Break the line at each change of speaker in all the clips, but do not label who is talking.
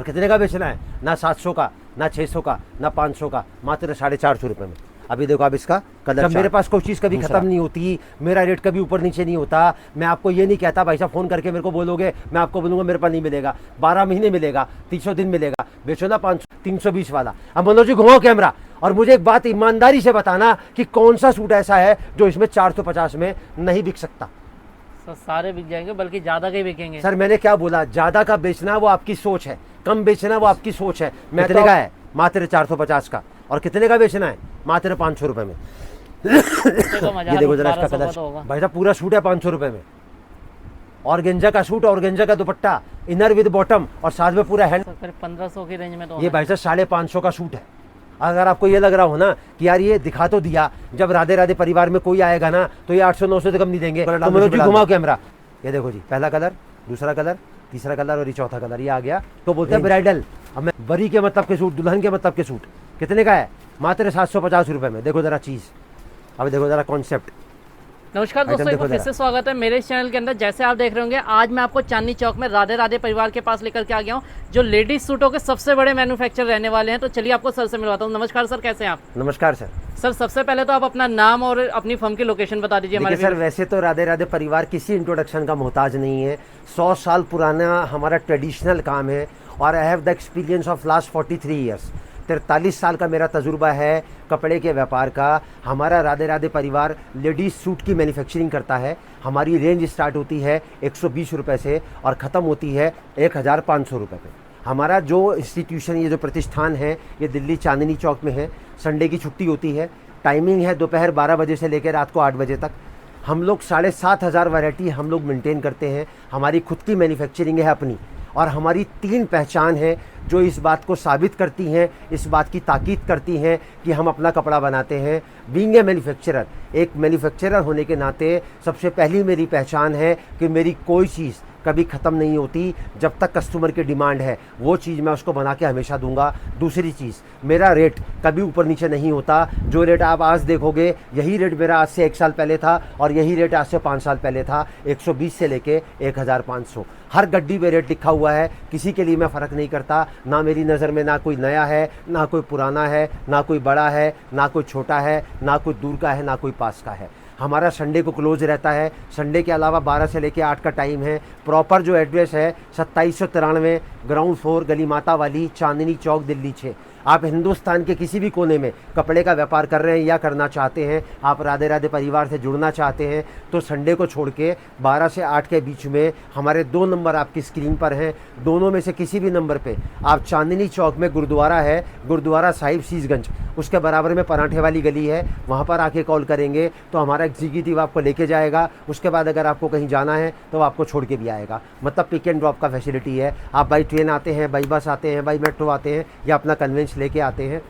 और कितने का बेचना है? ना 700 का, ना 600 का, ना 500 का, मात्र 450 रुपये में। अभी देखो आप इसका कलर। जब मेरे पास कोई चीज़ कभी खत्म नहीं होती, मेरा रेट कभी ऊपर नीचे नहीं होता, मैं आपको ये नहीं कहता भाई साहब फ़ोन करके मेरे को बोलोगे, मैं आपको बोलूँगा मेरे पास नहीं मिलेगा, 12 महीने मिलेगा, 300 दिन मिलेगा, बेचो ना 500 320 वाला। अब मनोज जी घुमाओ कैमरा और मुझे एक बात ईमानदारी से बताना कि कौन सा सूट ऐसा है जो इसमें 450 में नहीं बिक सकता।
सर सारे बिक जाएंगे, बल्कि ज़्यादा के बिकेंगे।
सर मैंने क्या बोला, ज़्यादा का बेचना वो आपकी सोच है, कम बेचना वो आपकी सोच है। कितने का है? मात्र 450 का। और कितने का बेचना है? मात्र 500 रुपये में। ये देखो जरा इसका कलर भाई साहब, पूरा सूट है 500 रुपये में। ऑर्गेंजा का सूट, ऑर्गेंजा का दुपट्टा, इनर विद बॉटम और साथ में पूरा हैंड।
1500 की रेंज में तो
ये भाई साहब 550 का सूट है। अगर आपको ये लग रहा हो ना कि यार ये दिखा तो दिया, जब राधे राधे परिवार में कोई आएगा ना तो ये 800-900 से कम नहीं देंगे। तो मनोज जी घुमाओ कैमरा। ये देखो जी, पहला कलर, दूसरा कलर, तीसरा कलर और ये चौथा कलर, ये आ गया। तो बोलते हैं ब्राइडल। अब मैं वरी के मतलब के सूट, दुल्हन के मतलब के सूट कितने का है? मात्र 750 रुपये में। देखो जरा चीज़, अब देखो जरा कॉन्सेप्ट।
नमस्कार दोस्तों, एक बार फिर से स्वागत है मेरे इस चैनल के अंदर। जैसे आप देख रहे होंगे, आज मैं आपको चांदनी चौक में राधे राधे परिवार के पास लेकर के आ गया हूँ, जो लेडीज सूटों के सबसे बड़े मैन्युफैक्चरर रहने वाले हैं। तो चलिए आपको सर से मिलवाता हूँ। नमस्कार सर, कैसे हैं आप?
नमस्कार सर।
सर सबसे पहले तो आप अपना नाम और अपनी फर्म की लोकेशन बता दीजिए हमारे।
सर वैसे तो राधे राधे परिवार किसी इंट्रोडक्शन का मोहताज नहीं है। 100 साल पुराना हमारा ट्रेडिशनल काम है और I have the experience of last 43 years. 43 साल का मेरा तजुर्बा है कपड़े के व्यापार का। हमारा राधे राधे परिवार लेडीज़ सूट की मैन्युफैक्चरिंग करता है। हमारी रेंज स्टार्ट होती है 120 रुपये से और ख़त्म होती है 1500 रुपये पे। हमारा जो इंस्टीट्यूशन, ये जो प्रतिष्ठान है, ये दिल्ली चांदनी चौक में है। संडे की छुट्टी होती है। टाइमिंग है दोपहर 12 बजे से लेकर रात को 8 बजे तक। हम लोग 7500 वैरायटी हम लोग मेंटेन करते हैं। हमारी खुद की मैन्युफैक्चरिंग है अपनी, और हमारी 3 पहचान है जो इस बात को साबित करती हैं, इस बात की ताकीद करती हैं कि हम अपना कपड़ा बनाते हैं। बीइंग ए मैन्युफैक्चरर, एक मैन्युफैक्चरर होने के नाते सबसे पहली मेरी पहचान है कि मेरी कोई चीज़ कभी ख़त्म नहीं होती। जब तक कस्टमर की डिमांड है वो चीज़ मैं उसको बना के हमेशा दूंगा। दूसरी चीज़, मेरा रेट कभी ऊपर नीचे नहीं होता। जो रेट आप आज देखोगे, यही रेट मेरा आज से 1 साल पहले था और यही रेट आज से 5 साल पहले था। 120 से लेके 1500 हर गड्डी में रेट लिखा हुआ है। किसी के लिए मैं फ़र्क नहीं करता। ना मेरी नज़र में ना कोई नया है, ना कोई पुराना है, ना कोई बड़ा है, ना कोई छोटा है, ना कोई दूर का है, ना कोई पास का है। हमारा संडे को क्लोज रहता है। संडे के अलावा 12 से लेकर 8 का टाइम है। प्रॉपर जो एड्रेस है 2793 ग्राउंड फ्लोर, गली माता वाली, चांदनी चौक, दिल्ली 6। आप हिंदुस्तान के किसी भी कोने में कपड़े का व्यापार कर रहे हैं या करना चाहते हैं, आप राधे राधे परिवार से जुड़ना चाहते हैं, तो संडे को छोड़ के 12 से 8 के बीच में हमारे 2 नंबर आपकी स्क्रीन पर हैं। दोनों में से किसी भी नंबर पे आप, चांदनी चौक में गुरुद्वारा है, गुरुद्वारा साहिब शीशगंज, उसके बराबर में पराठे वाली गली है, वहाँ पर आके कॉल करेंगे तो हमारा एग्जीक्यूटिव आपको लेके जाएगा। उसके बाद अगर आपको कहीं जाना है तो आपको छोड़ के भी आएगा। मतलब पिक एंड ड्रॉप का फैसिलिटी है। आप बाई ट्रेन आते हैं, बाई बस आते हैं, बाई मेट्रो आते हैं या अपना कन्वेंस लेके आते हैं,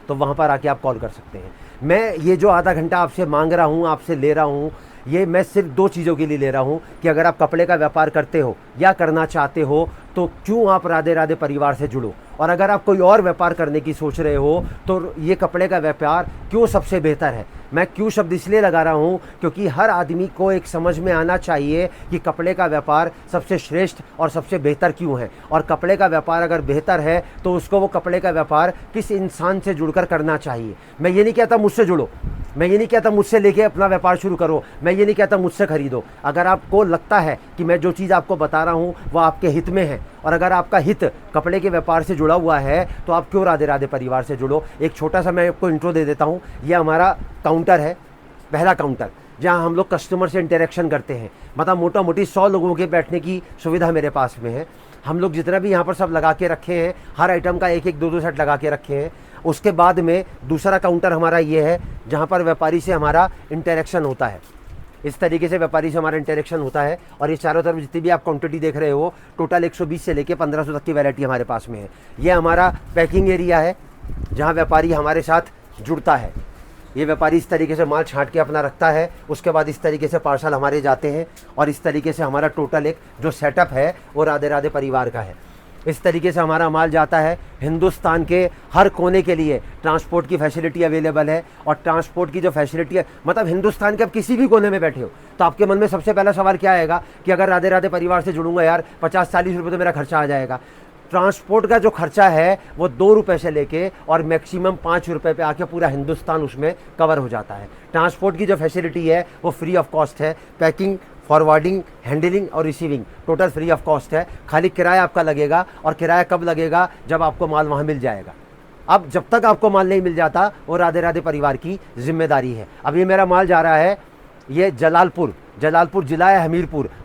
तो वहाँ पर आके आप कॉल कर सकते हैं। मैं ये जो आधा घंटा आपसे मांग रहा हूँ, आपसे ले रहा हूँ, ये मैं सिर्फ 2 चीज़ों के लिए ले रहा हूँ कि अगर आप कपड़े का व्यापार करते हो या करना चाहते हो तो क्यों आप राधे राधे परिवार से जुड़ो, और अगर आप कोई और व्यापार करने की सोच रहे हो तो ये कपड़े का व्यापार क्यों सबसे बेहतर है। मैं क्यों शब्द इसलिए लगा रहा हूँ क्योंकि हर आदमी को एक समझ में आना चाहिए कि कपड़े का व्यापार सबसे श्रेष्ठ और सबसे बेहतर क्यों है, और कपड़े का व्यापार अगर बेहतर है तो उसको वो कपड़े का व्यापार किस इंसान से जुड़कर करना चाहिए। मैं ये नहीं कहता मुझसे जुड़ो, मैं ये नहीं कहता मुझसे लेके अपना व्यापार शुरू करो, मैं ये नहीं कहता मुझसे खरीदो। अगर आपको लगता है कि मैं जो चीज़ आपको बता रहा हूँ वो आपके हित में है, और अगर आपका हित कपड़े के व्यापार से जुड़ा हुआ है, तो आप क्यों राधे राधे परिवार से जुड़ो। एक छोटा सा मैं आपको इंट्रो दे देता हूँ। ये हमारा काउंटर है, पहला काउंटर, जहाँ हम लोग कस्टमर से इंटरेक्शन करते हैं। मतलब मोटा मोटी 100 लोगों के बैठने की सुविधा मेरे पास में है। हम लोग जितना भी यहाँ पर सब लगा के रखे हैं, हर आइटम का 1-1, 2-2 सेट लगा के रखे हैं। उसके बाद में दूसरा काउंटर हमारा ये है जहाँ पर व्यापारी से हमारा इंटरेक्शन होता है। इस तरीके से व्यापारी से हमारा इंटरेक्शन होता है। और ये चारों तरफ जितनी भी आप क्वांटिटी देख रहे हो, टोटल 120 से लेके 1500 तक की वैरायटी हमारे पास में है। ये हमारा पैकिंग एरिया है जहाँ व्यापारी हमारे साथ जुड़ता है। ये व्यापारी इस तरीके से माल छांट के अपना रखता है, उसके बाद इस तरीके से पार्सल हमारे जाते हैं, और इस तरीके से हमारा टोटल एक जो सेटअप है वो राधे राधे परिवार का है। इस तरीके से हमारा माल जाता है हिंदुस्तान के हर कोने के लिए। ट्रांसपोर्ट की फैसिलिटी अवेलेबल है, और ट्रांसपोर्ट की जो फैसिलिटी है, मतलब हिंदुस्तान के आप किसी भी कोने में बैठे हो तो आपके मन में सबसे पहला सवाल क्या आएगा कि अगर राधे राधे परिवार से जुड़ूंगा यार 50-40 रुपये तो मेरा खर्चा आ जाएगा। ट्रांसपोर्ट का जो खर्चा है वो 2 रुपये से लेके और मैक्सिमम 5 रुपये पे आके पूरा हिंदुस्तान उसमें कवर हो जाता है। ट्रांसपोर्ट की जो फैसिलिटी है वो फ्री ऑफ कॉस्ट है। पैकिंग, फॉरवर्डिंग, हैंडलिंग और receiving total free of cost है। खाली किराया आपका लगेगा, और किराया कब लगेगा? जब आपको माल वहाँ मिल जाएगा। अब जब तक आपको माल नहीं मिल जाता वो राधे राधे परिवार की जिम्मेदारी है। अब ये मेरा माल जा रहा है, ये जलालपुर जिला है,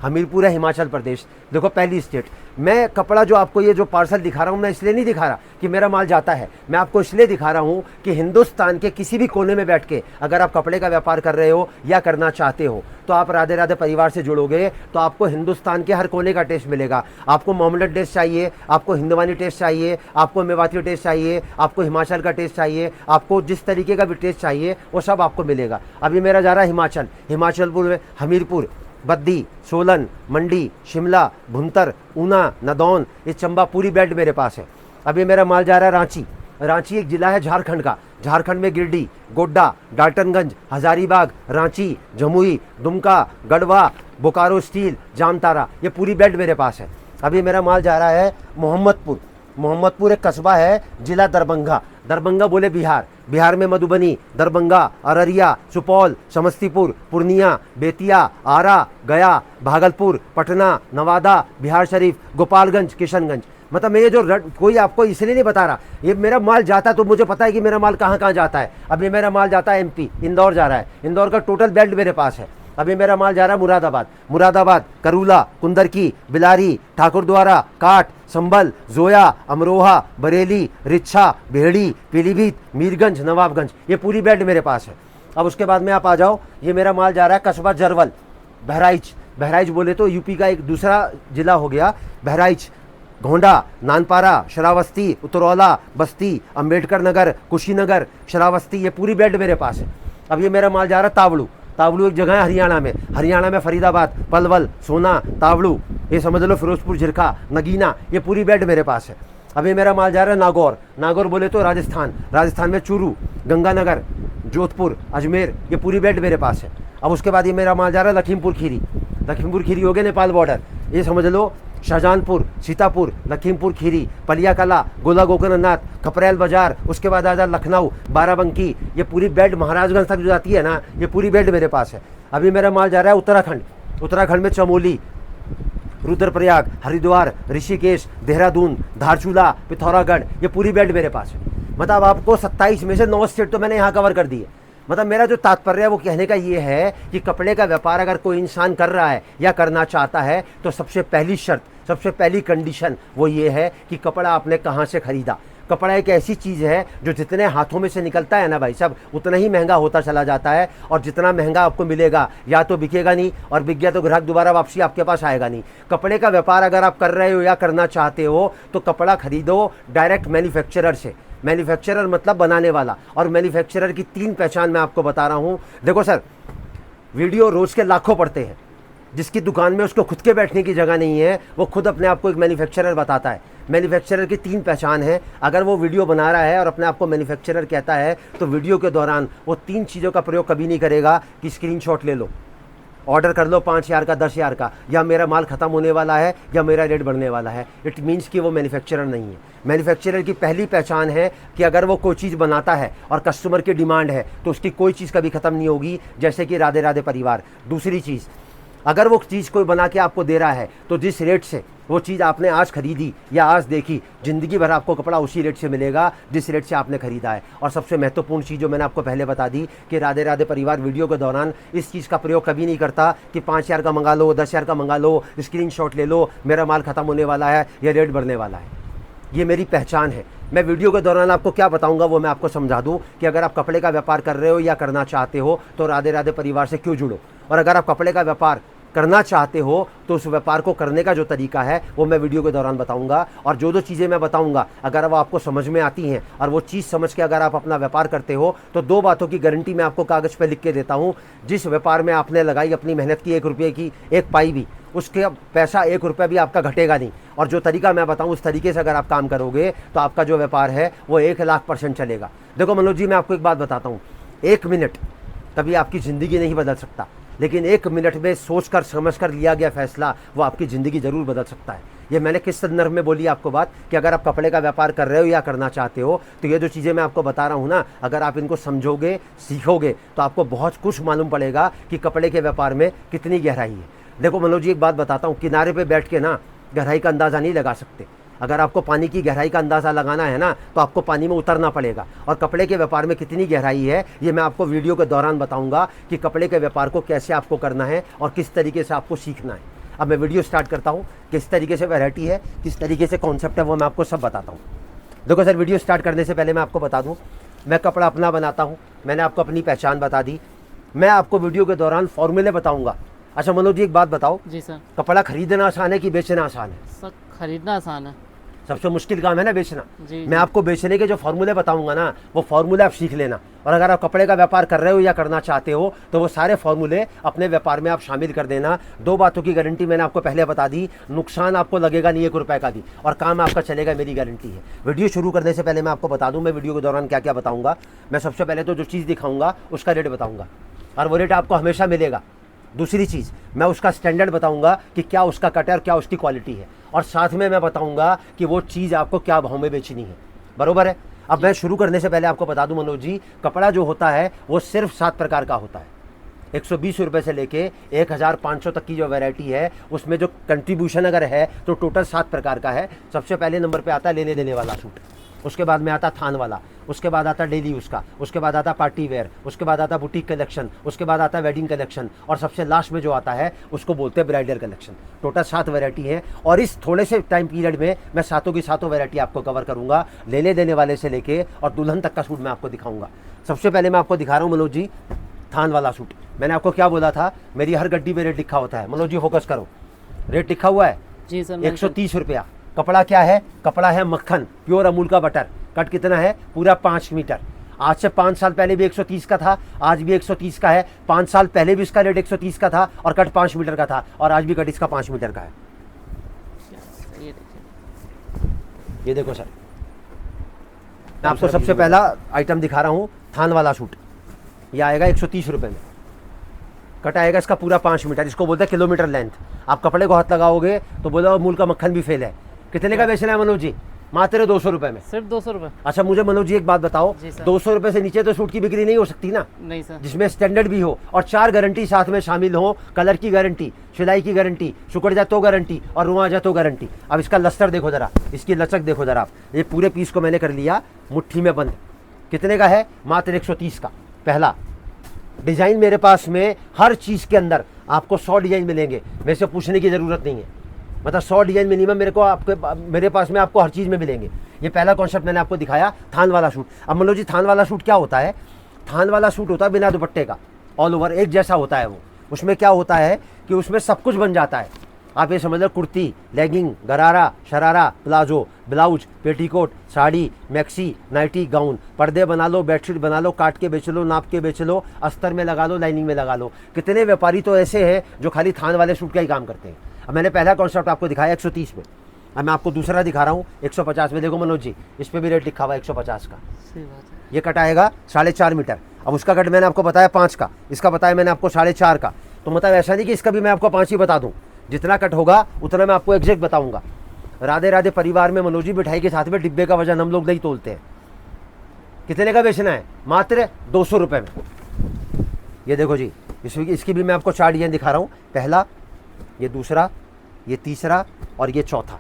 हमीरपुर है हिमाचल प्रदेश। देखो पहली स्टेट। मैं कपड़ा जो आपको ये जो पार्सल दिखा रहा हूँ, मैं इसलिए नहीं दिखा रहा कि मेरा माल जाता है, मैं आपको इसलिए दिखा रहा हूँ कि हिंदुस्तान के किसी भी कोने में बैठ के अगर आप कपड़े का व्यापार कर रहे हो या करना चाहते हो तो आप राधे राधे परिवार से जुड़ोगे तो आपको हिंदुस्तान के हर कोने का टेस्ट मिलेगा। आपको मोहम्मडन टेस्ट चाहिए, आपको हिंदवानी टेस्ट चाहिए, आपको मेवाती टेस्ट चाहिए, आपको हिमाचल का टेस्ट चाहिए, आपको जिस तरीके का भी टेस्ट चाहिए वो सब आपको मिलेगा। अभी मेरा जा रहा है हिमाचलपुर में, हमीरपुर, बद्दी, सोलन, मंडी, शिमला, भुंतर, ऊना, नदौन, ये चंबा पूरी बेल्ट मेरे पास है। अभी मेरा माल जा रहा है रांची एक ज़िला है झारखंड का। झारखंड में गिरडी, गोड्डा, डाल्टनगंज, हजारीबाग, रांची, जमुई, दुमका, गढ़वा, बोकारो स्टील, जामतारा, ये पूरी बेल्ट मेरे पास है। अभी मेरा माल जा रहा है मोहम्मदपुर एक कस्बा है, जिला दरभंगा बोले बिहार में मधुबनी, दरभंगा, अररिया, सुपौल, समस्तीपुर, पूर्णिया, बेतिया, आरा, गया, भागलपुर, पटना, नवादा, बिहार शरीफ, गोपालगंज, किशनगंज। मतलब मैं ये जो कोई आपको इसलिए नहीं बता रहा, ये मेरा माल जाता है तो मुझे पता है कि मेरा माल कहाँ कहाँ जाता है। अभी मेरा माल जाता है MP, इंदौर जा रहा है, इंदौर का टोटल बेल्ट मेरे पास है। अभी मेरा माल जा रहा है मुरादाबाद, करूला, कुंदरकी, बिलारी, ठाकुरद्वारा, काट, संभल, जोया, अमरोहा, बरेली, रिच्छा, भेड़ी, पीलीभीत, मीरगंज, नवाबगंज, ये पूरी बेल्ट मेरे पास है। अब उसके बाद में आप आ जाओ, ये मेरा माल जा रहा है कस्बा जरवल, बहराइच बोले तो यूपी का एक दूसरा जिला हो गया बहराइच, गोंडा, नानपारा, श्रावस्ती, उतरौला, बस्ती, अंबेडकर नगर, कुशीनगर, श्रावस्ती, ये पूरी बेल्ट मेरे पास है। अब ये मेरा माल जा रहा है तावड़ू एक जगह है हरियाणा में फरीदाबाद, पलवल, सोना, तावड़ू, ये समझ लो फिरोजपुर, झिरखा, नगीना, ये पूरी बेल्ट मेरे पास है। अभी मेरा माल जा रहा है नागौर बोले तो राजस्थान में चूरू, गंगानगर, जोधपुर, अजमेर, ये पूरी बेल्ट मेरे पास है। अब उसके बाद ये मेरा माल जा रहा है लखीमपुर खीरी हो गया नेपाल बॉर्डर, ये समझ लो शाहजहानपुर, सीतापुर, लखीमपुर खीरी, पलिया कला, गोला गोकर्णनाथ, खपरेल बाजार, उसके बाद आ जाए लखनऊ, बाराबंकी, ये पूरी बेल्ट महाराजगंज तक जो जाती है ना, ये पूरी बेल्ट मेरे पास है। अभी मेरा माल जा रहा है उत्तराखंड में चमोली, रुद्रप्रयाग, हरिद्वार, ऋषिकेश, देहरादून, धारचूला, पिथौरागढ़, ये पूरी बेल्ट मेरे पास है। मतलब आपको 27 में से 9 स्टेट तो मैंने यहाँ कवर कर दी है। मतलब मेरा जो तात्पर्य है वो कहने का ये है कि कपड़े का व्यापार अगर कोई इंसान कर रहा है या करना चाहता है तो सबसे पहली शर्त, सबसे पहली कंडीशन वो ये है कि कपड़ा आपने कहाँ से खरीदा। कपड़ा एक ऐसी चीज़ है जो जितने हाथों में से निकलता है ना भाई साहब, उतना ही महंगा होता चला जाता है, और जितना महंगा आपको मिलेगा या तो बिकेगा नहीं, और बिक गया तो ग्राहक दोबारा वापसी आपके पास आएगा नहीं। कपड़े का व्यापार अगर आप कर रहे हो या करना चाहते हो तो कपड़ा खरीदो डायरेक्ट मैन्युफैक्चरर से। मैन्युफैक्चरर मतलब बनाने वाला, और मैन्युफैक्चरर की 3 पहचान मैं आपको बता रहा हूँ। देखो सर, वीडियो रोज़ के लाखों पढ़ते हैं, जिसकी दुकान में उसको खुद के बैठने की जगह नहीं है वो खुद अपने आप को एक मैन्युफैक्चरर बताता है। मैन्युफैक्चरर की 3 पहचान है। अगर वो वीडियो बना रहा है और अपने आप को मैन्युफैक्चरर कहता है तो वीडियो के दौरान वो 3 चीज़ों का प्रयोग कभी नहीं करेगा कि स्क्रीनशॉट ले लो, ऑर्डर कर लो 5,000 का, 10,000 का, या मेरा माल ख़त्म होने वाला है या मेरा रेट बढ़ने वाला है। इट मीन्स कि वो मैन्युफैक्चरर नहीं है। मैन्युफैक्चरर की पहली पहचान है कि अगर वो कोई चीज़ बनाता है और कस्टमर की डिमांड है तो उसकी कोई चीज़ कभी ख़त्म नहीं होगी, जैसे कि राधे राधे परिवार। दूसरी चीज़, अगर वो चीज़ कोई बना के आपको दे रहा है तो जिस रेट से वो चीज़ आपने आज खरीदी या आज देखी, ज़िंदगी भर आपको कपड़ा उसी रेट से मिलेगा जिस रेट से आपने खरीदा है। और सबसे महत्वपूर्ण चीज़ जो मैंने आपको पहले बता दी कि राधे राधे परिवार वीडियो के दौरान इस चीज़ का प्रयोग कभी नहीं करता कि 5,000 का मंगा लो, 10,000 का मंगा लो, स्क्रीनशॉट ले लो, मेरा माल ख़त्म होने वाला है या रेट बढ़ने वाला है। ये मेरी पहचान है। मैं वीडियो के दौरान आपको क्या बताऊंगा वो मैं आपको समझा दूं कि अगर आप कपड़े का व्यापार कर रहे हो या करना चाहते हो तो राधे राधे परिवार से क्यों जुड़ो, और अगर आप कपड़े का व्यापार करना चाहते हो तो उस व्यापार को करने का जो तरीका है वो मैं वीडियो के दौरान बताऊंगा। और जो चीज़ें मैं बताऊंगा अगर वो आपको समझ में आती हैं और वो चीज़ समझ के अगर आप अपना व्यापार करते हो तो 2 बातों की गारंटी मैं आपको कागज़ पे लिख के देता हूँ। जिस व्यापार में आपने लगाई अपनी मेहनत की 1 रुपये की 1 पाई भी, उसके पैसा 1 रुपया भी आपका घटेगा नहीं। और जो तरीका मैं बताऊँ उस तरीके से अगर आप काम करोगे तो आपका जो व्यापार है वो 1,00,000% चलेगा। देखो मनोज जी, मैं आपको एक बात बताता हूँ, 1 मिनट कभी आपकी ज़िंदगी नहीं बदल सकता, लेकिन 1 मिनट में सोच कर समझ कर लिया गया फैसला वो आपकी ज़िंदगी ज़रूर बदल सकता है। ये मैंने किस संदर्भ में बोली आपको बात कि अगर आप कपड़े का व्यापार कर रहे हो या करना चाहते हो तो ये जो चीज़ें मैं आपको बता रहा हूँ ना, अगर आप इनको समझोगे, सीखोगे तो आपको बहुत कुछ मालूम पड़ेगा कि कपड़े के व्यापार में कितनी गहराई है। देखो मनोज जी, एक बात बताता हूँ, किनारे पे बैठ के ना गहराई का अंदाज़ा नहीं लगा सकते। अगर आपको पानी की गहराई का अंदाज़ा लगाना है ना तो आपको पानी में उतरना पड़ेगा। और कपड़े के व्यापार में कितनी गहराई है ये मैं आपको वीडियो के दौरान बताऊंगा कि कपड़े के व्यापार को कैसे आपको करना है और किस तरीके से आपको सीखना है। अब मैं वीडियो स्टार्ट करता हूँ, किस तरीके से वैरायटी है, किस तरीके से कॉन्सेप्ट है, वो मैं आपको सब बताता हूँ। देखो सर, वीडियो स्टार्ट करने से पहले मैं आपको बता दूँ, मैं कपड़ा अपना बनाता हूँ, मैंने आपको अपनी पहचान बता दी। मैं आपको वीडियो के दौरान फॉर्मूले बताऊँगा। अच्छा मनोज जी, एक बात बताओ
जी सर।
कपड़ा खरीदना आसान है कि बेचना आसान है?
सर खरीदना आसान है,
सबसे मुश्किल काम है ना बेचना।
जी।
मैं आपको बेचने के जो फॉर्मूले बताऊंगा ना, वो फॉर्मूले आप सीख लेना। और अगर आप कपड़े का व्यापार कर रहे हो या करना चाहते हो तो वो सारे फॉर्मूले अपने व्यापार में आप शामिल कर देना। 2 बातों की गारंटी मैंने आपको पहले बता दी, नुकसान आपको लगेगा नहीं 1 रुपए का भी, और काम आपका चलेगा, मेरी गारंटी है। वीडियो शुरू करने से पहले मैं आपको बता दूं, मैं वीडियो के दौरान क्या क्या बताऊंगा। मैं सबसे पहले तो जो चीज़ दिखाऊंगा उसका रेट बताऊंगा, और वो रेट आपको हमेशा मिलेगा। दूसरी चीज़, मैं उसका स्टैंडर्ड बताऊंगा कि क्या उसका कट है और क्या उसकी क्वालिटी है, और साथ में मैं बताऊंगा कि वो चीज़ आपको क्या भाव में बेचनी है। बरोबर है? अब मैं शुरू करने से पहले आपको बता दूं मनोज जी, कपड़ा जो होता है वो सिर्फ 7 प्रकार का होता है। 120 रुपये से लेके 1500 तक की जो वैरायटी है उसमें जो कंट्रीब्यूशन अगर है तो टोटल 7 प्रकार का है। सबसे पहले नंबर पे आता है लेने देने वाला सूट, उसके बाद में आता थान वाला, उसके बाद आता डेली यूज़ का, उसके बाद आता पार्टी वेयर, उसके बाद आता बुटीक कलेक्शन, उसके बाद आता वेडिंग कलेक्शन, और सबसे लास्ट में जो आता है उसको बोलते हैं ब्राइडल कलेक्शन। टोटल 7 वैरायटी है, और इस थोड़े से टाइम पीरियड में मैं सातों की सातों वैरायटी आपको कवर करूंगा। लेने देने वाले से लेके और दुल्हन तक का सूट मैं आपको दिखाऊंगा। सबसे पहले मैं आपको दिखा रहा हूँ मनोज जी, थान वाला सूट। मैंने आपको क्या बोला था, मेरी हर गड्डी में रेट लिखा होता है। मनोज जी फोकस करो, रेट लिखा हुआ है
जी सर।
130 रुपया। कपड़ा क्या है? कपड़ा है मक्खन, प्योर अमूल का बटर। कट कितना है? पूरा 5 मीटर। आज से 5 साल पहले भी 130 का था, आज भी 130 का है। 5 साल पहले भी इसका रेट 130 का था और कट 5 मीटर का था, और आज भी कट इसका 5 मीटर का है।
ये देखिए,
ये देखो सर, मैं आपको सबसे पहला आइटम दिखा रहा हूँ, थान वाला सूट। ये आएगा 130 रुपये में। कट आएगा इसका पूरा 5 मीटर, इसको बोलते हैं किलोमीटर लेंथ। आप कपड़े को हाथ लगाओगे तो बोलो अमूल का मक्खन भी फेल है। कितने का बेचना है मनोज जी? मात्र 200 रुपये में।
सिर्फ 200 रुपये?
अच्छा मुझे मनोज जी एक बात बताओ,
जी सर।
200 रुपये से नीचे तो सूट की बिक्री नहीं हो सकती ना,
नहीं सर।
जिसमें स्टैंडर्ड भी हो और 4 गारंटी साथ में शामिल हो। कलर की गारंटी, सिलाई की गारंटी, सिकुड़ जाए तो गारंटी, और रुआ जाए तो गारंटी। अब इसका लस्तर देखो जरा, इसकी लचक देखो जरा आप। ये पूरे पीस को मैंने कर लिया मुट्ठी में बंद। कितने का है? मात्र 130 का। पहला डिजाइन मेरे पास में हर चीज़ के अंदर आपको 100 डिजाइन मिलेंगे, मेरे से पूछने की ज़रूरत नहीं है। मतलब 100 डिजाइन मिनिमम मेरे पास में आपको हर चीज़ में मिलेंगे। ये पहला कॉन्सेप्ट मैंने आपको दिखाया, थान वाला सूट। अब मनोज जी, थान वाला सूट क्या होता है? थान वाला सूट होता है बिना दुपट्टे का, ऑल ओवर एक जैसा होता है वो। उसमें क्या होता है कि उसमें सब कुछ बन जाता है। आप ये समझ लो, kurti, legging, gharara, sharara, palazzo, blouse, petticoat, sari, maxi, nightie, gown, पर्दे बना लो, बेडशीट बना लो, काट के बेच लो, नाप के बेच लो, अस्तर में लगा लो, लाइनिंग में लगा लो। कितने व्यापारी तो ऐसे हैं जो खाली थान वाले सूट का ही काम करते हैं। अब मैंने पहला कॉन्सेप्ट आपको दिखाया 130 में, अब मैं आपको दूसरा दिखा रहा हूँ 150 में। देखो मनोज जी, इस पर भी रेट लिखा हुआ है 150 का।
सही बात है।
ये कट आएगा 4.5 मीटर। अब उसका कट मैंने आपको बताया 5 का, इसका बताया मैंने आपको 4.5 का। तो मतलब ऐसा नहीं कि इसका भी मैं आपको 5 ही बता दूं, जितना कट होगा उतना मैं आपको एग्जैक्ट बताऊंगा। राधे राधे परिवार में मनोज जी, मिठाई के साथ में डिब्बे का वजन हम लोग नहीं तोलते हैं। कितने का बेचना है? मात्र 200 रुपये में। ये देखो जी, इसकी भी मैं आपको 4 डिजाइन दिखा रहा हूँ। पहला, ये दूसरा, ये तीसरा और ये चौथा।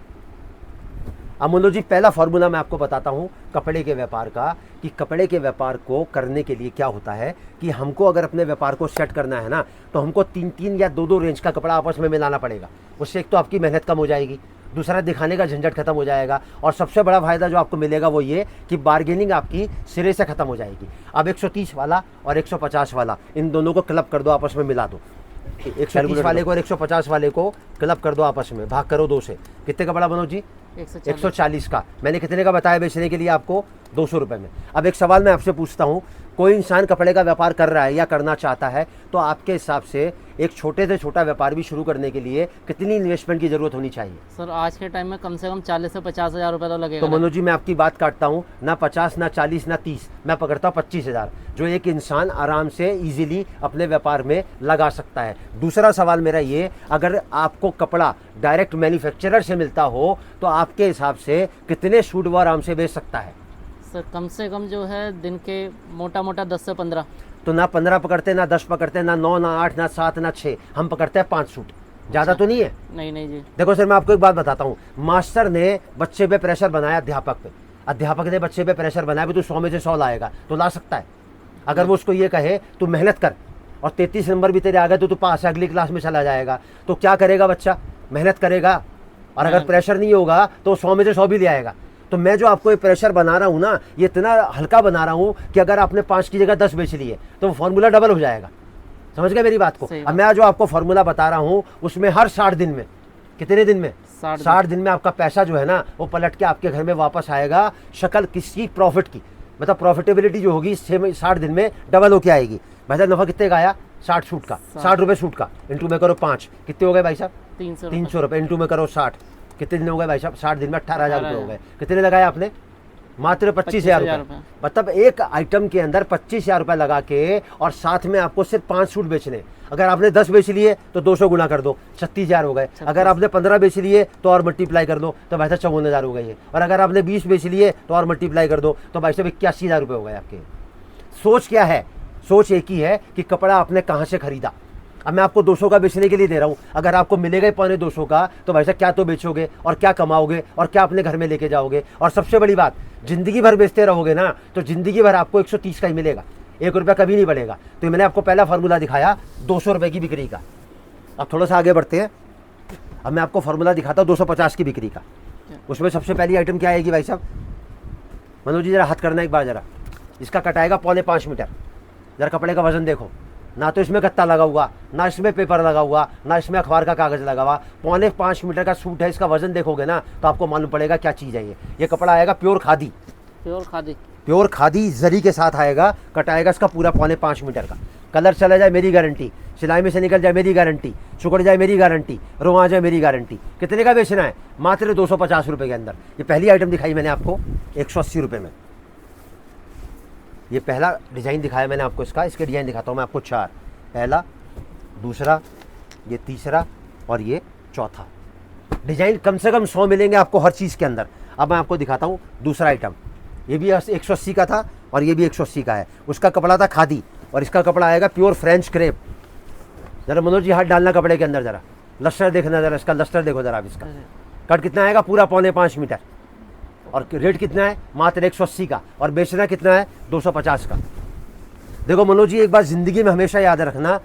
अब मनोज जी, पहला फॉर्मूला मैं आपको बताता हूँ कपड़े के व्यापार का, कि कपड़े के व्यापार को करने के लिए क्या होता है कि हमको अगर अपने व्यापार को सेट करना है ना, तो हमको 3-3 या 2-2 रेंज का कपड़ा आपस में मिलाना पड़ेगा। उससे एक तो आपकी मेहनत कम हो जाएगी, दूसरा दिखाने का झंझट खत्म हो जाएगा, और सबसे बड़ा फायदा जो आपको मिलेगा वो ये कि बार्गेनिंग आपकी सिरे से खत्म हो जाएगी। अब 130 वाला और 150 वाला, इन दोनों को क्लब कर दो, आपस में मिला दो। 130 वाले को और 150 वाले को क्लब कर दो आपस में, भाग करो 2 से। कितने का बड़ा मनोज जी? 140 का। मैंने कितने का बताया बेचने के लिए आपको? 200 रुपये में। अब एक सवाल मैं आपसे पूछता हूँ, कोई इंसान कपड़े का व्यापार कर रहा है या करना चाहता है, तो आपके हिसाब से एक छोटे से छोटा व्यापार भी शुरू करने के लिए कितनी इन्वेस्टमेंट की ज़रूरत होनी चाहिए?
सर आज के टाइम में कम से कम 40 से 50 हज़ार रुपये तो लगेगा।
तो मनोज जी मैं आपकी बात काटता हूँ, ना 50 ना 40 ना 30, मैं पकड़ता हूँ 25,000, जो एक इंसान आराम से इजीली अपने व्यापार में लगा सकता है। दूसरा सवाल मेरा ये, अगर आपको कपड़ा डायरेक्ट मैन्युफैक्चरर से मिलता हो तो आपके हिसाब से कितने सूट वो आराम से बेच सकता है?
सर कम से कम जो है दिन के मोटा मोटा 10 से 15।
तो ना 15 पकड़ते, ना 10 पकड़ते, ना 9, ना 8, ना 7, ना 6, हम पकड़ते हैं 5 सूट। ज़्यादा तो नहीं है?
नहीं नहीं जी।
देखो सर मैं आपको एक बात बताता हूँ, मास्टर ने बच्चे पे प्रेशर बनाया अध्यापक पे, अध्यापक ने बच्चे पे प्रेशर बनाया भी तू 100 में से 100 लाएगा, तो ला सकता है। अगर वो उसको ये कहे तू मेहनत कर और 33 नंबर भी तेरे आ गए तो तू पास है, अगली क्लास में चला जाएगा, तो क्या करेगा बच्चा? मेहनत करेगा। और अगर प्रेशर नहीं होगा तो 100 में से 100 भी ले आएगा। तो मैं जो आपको ये प्रेशर बना रहा हूँ ना, ये इतना हल्का बना रहा हूँ कि अगर आपने 5 की जगह 10 बेच लिए तो वो फॉर्मूला डबल हो जाएगा। समझ गए मेरी बात को? अब मैं जो आपको फॉर्मूला बता रहा हूँ उसमें हर 60 दिन में, कितने दिन में? 60 दिन में आपका पैसा जो है ना वो पलट के आपके घर में वापस आएगा, शक्ल किसी प्रॉफिट की, मतलब प्रॉफिटेबिलिटी जो होगी 60 दिन में डबल होके आएगी। भाई साहब नफा कितने का आया? 60 सूट का, 60 रुपये सूट का, इंटू में करो 5, कितने हो गए भाई साहब? 300 रुपये, इंटू में करो 60, कितने दिन हो गए भाई साहब? 60 दिन में 18,000 रुपये हो गए। कितने लगाए आपने? मात्र 25,000 रुपये। मतलब एक आइटम के अंदर 25,000 रुपये लगा के और साथ में आपको सिर्फ 5 सूट बेचने। अगर आपने 10 बेच लिए तो 200 गुना कर दो, 36,000 हो गए। अगर आपने 15 बेच लिए तो और मल्टीप्लाई कर दो तो भाई साहब 54,000 हो गई है। और अगर आपने 20 बेच लिए तो और मल्टीप्लाई कर दो तो भाई साहब 81,000 रुपये हो गए आपके। सोच क्या है? सोच एक ही है कि कपड़ा आपने कहाँ से खरीदा। अब मैं आपको 200 का बेचने के लिए दे रहा हूँ, अगर आपको मिलेगा 250 का तो भाई साहब क्या तो बेचोगे और क्या कमाओगे और क्या अपने घर में लेके जाओगे। और सबसे बड़ी बात, जिंदगी भर बेचते रहोगे ना तो जिंदगी भर आपको 130 का ही मिलेगा, 1 रुपया कभी नहीं बढ़ेगा। तो मैंने आपको पहला फार्मूला दिखाया 200 रुपये की बिक्री का। अब थोड़ा सा आगे बढ़ते हैं, अब मैं आपको फार्मूला दिखाता हूँ 250 की बिक्री का। उसमें सबसे पहली आइटम क्या आएगी भाई साहब? मनोज जी जरा हाथ करना एक बार, जरा इसका कटाएगा 5.25 मीटर। जरा कपड़े का वजन देखो, ना तो इसमें गत्ता लगा हुआ, ना इसमें पेपर लगा हुआ, ना इसमें अखबार का कागज लगा हुआ। 5.25 मीटर का सूट है, इसका वजन देखोगे ना तो आपको मालूम पड़ेगा क्या चीज़ है ये कपड़ा आएगा प्योर खादी, प्योर खादी जरी के साथ आएगा। कटाएगा इसका पूरा 5.25 मीटर का। कलर चला जाए मेरी गारंटी, सिलाई में से निकल जाए मेरी गारंटी, सुकड़ जाए मेरी गारंटी, रोआ जाए मेरी गारंटी। कितने का बेचना है? मात्र 250 रुपये के अंदर। ये पहली आइटम दिखाई मैंने आपको 180 रुपये में। ये पहला डिज़ाइन दिखाया मैंने आपको इसका, इसके डिज़ाइन दिखाता हूँ मैं आपको 4, पहला, दूसरा, ये तीसरा और ये चौथा। डिज़ाइन कम से कम 100 मिलेंगे आपको हर चीज़ के अंदर। अब मैं आपको दिखाता हूँ दूसरा आइटम, ये भी 180 का था और ये भी 180 का है। उसका कपड़ा था खादी और इसका कपड़ा आएगा प्योर फ्रेंच क्रेप। ज़रा मनोज जी हाथ डालना कपड़े के अंदर, ज़रा लस्टर देखना, ज़रा इसका लस्टर देखो ज़रा। इसका कट कितना आएगा? पूरा 5.25 मीटर। और रेट कितना है? मात्र 180 का। और बेचना कितना है? 250 का। देखो मनोज जी एक बात ज़िंदगी में हमेशा याद रखना,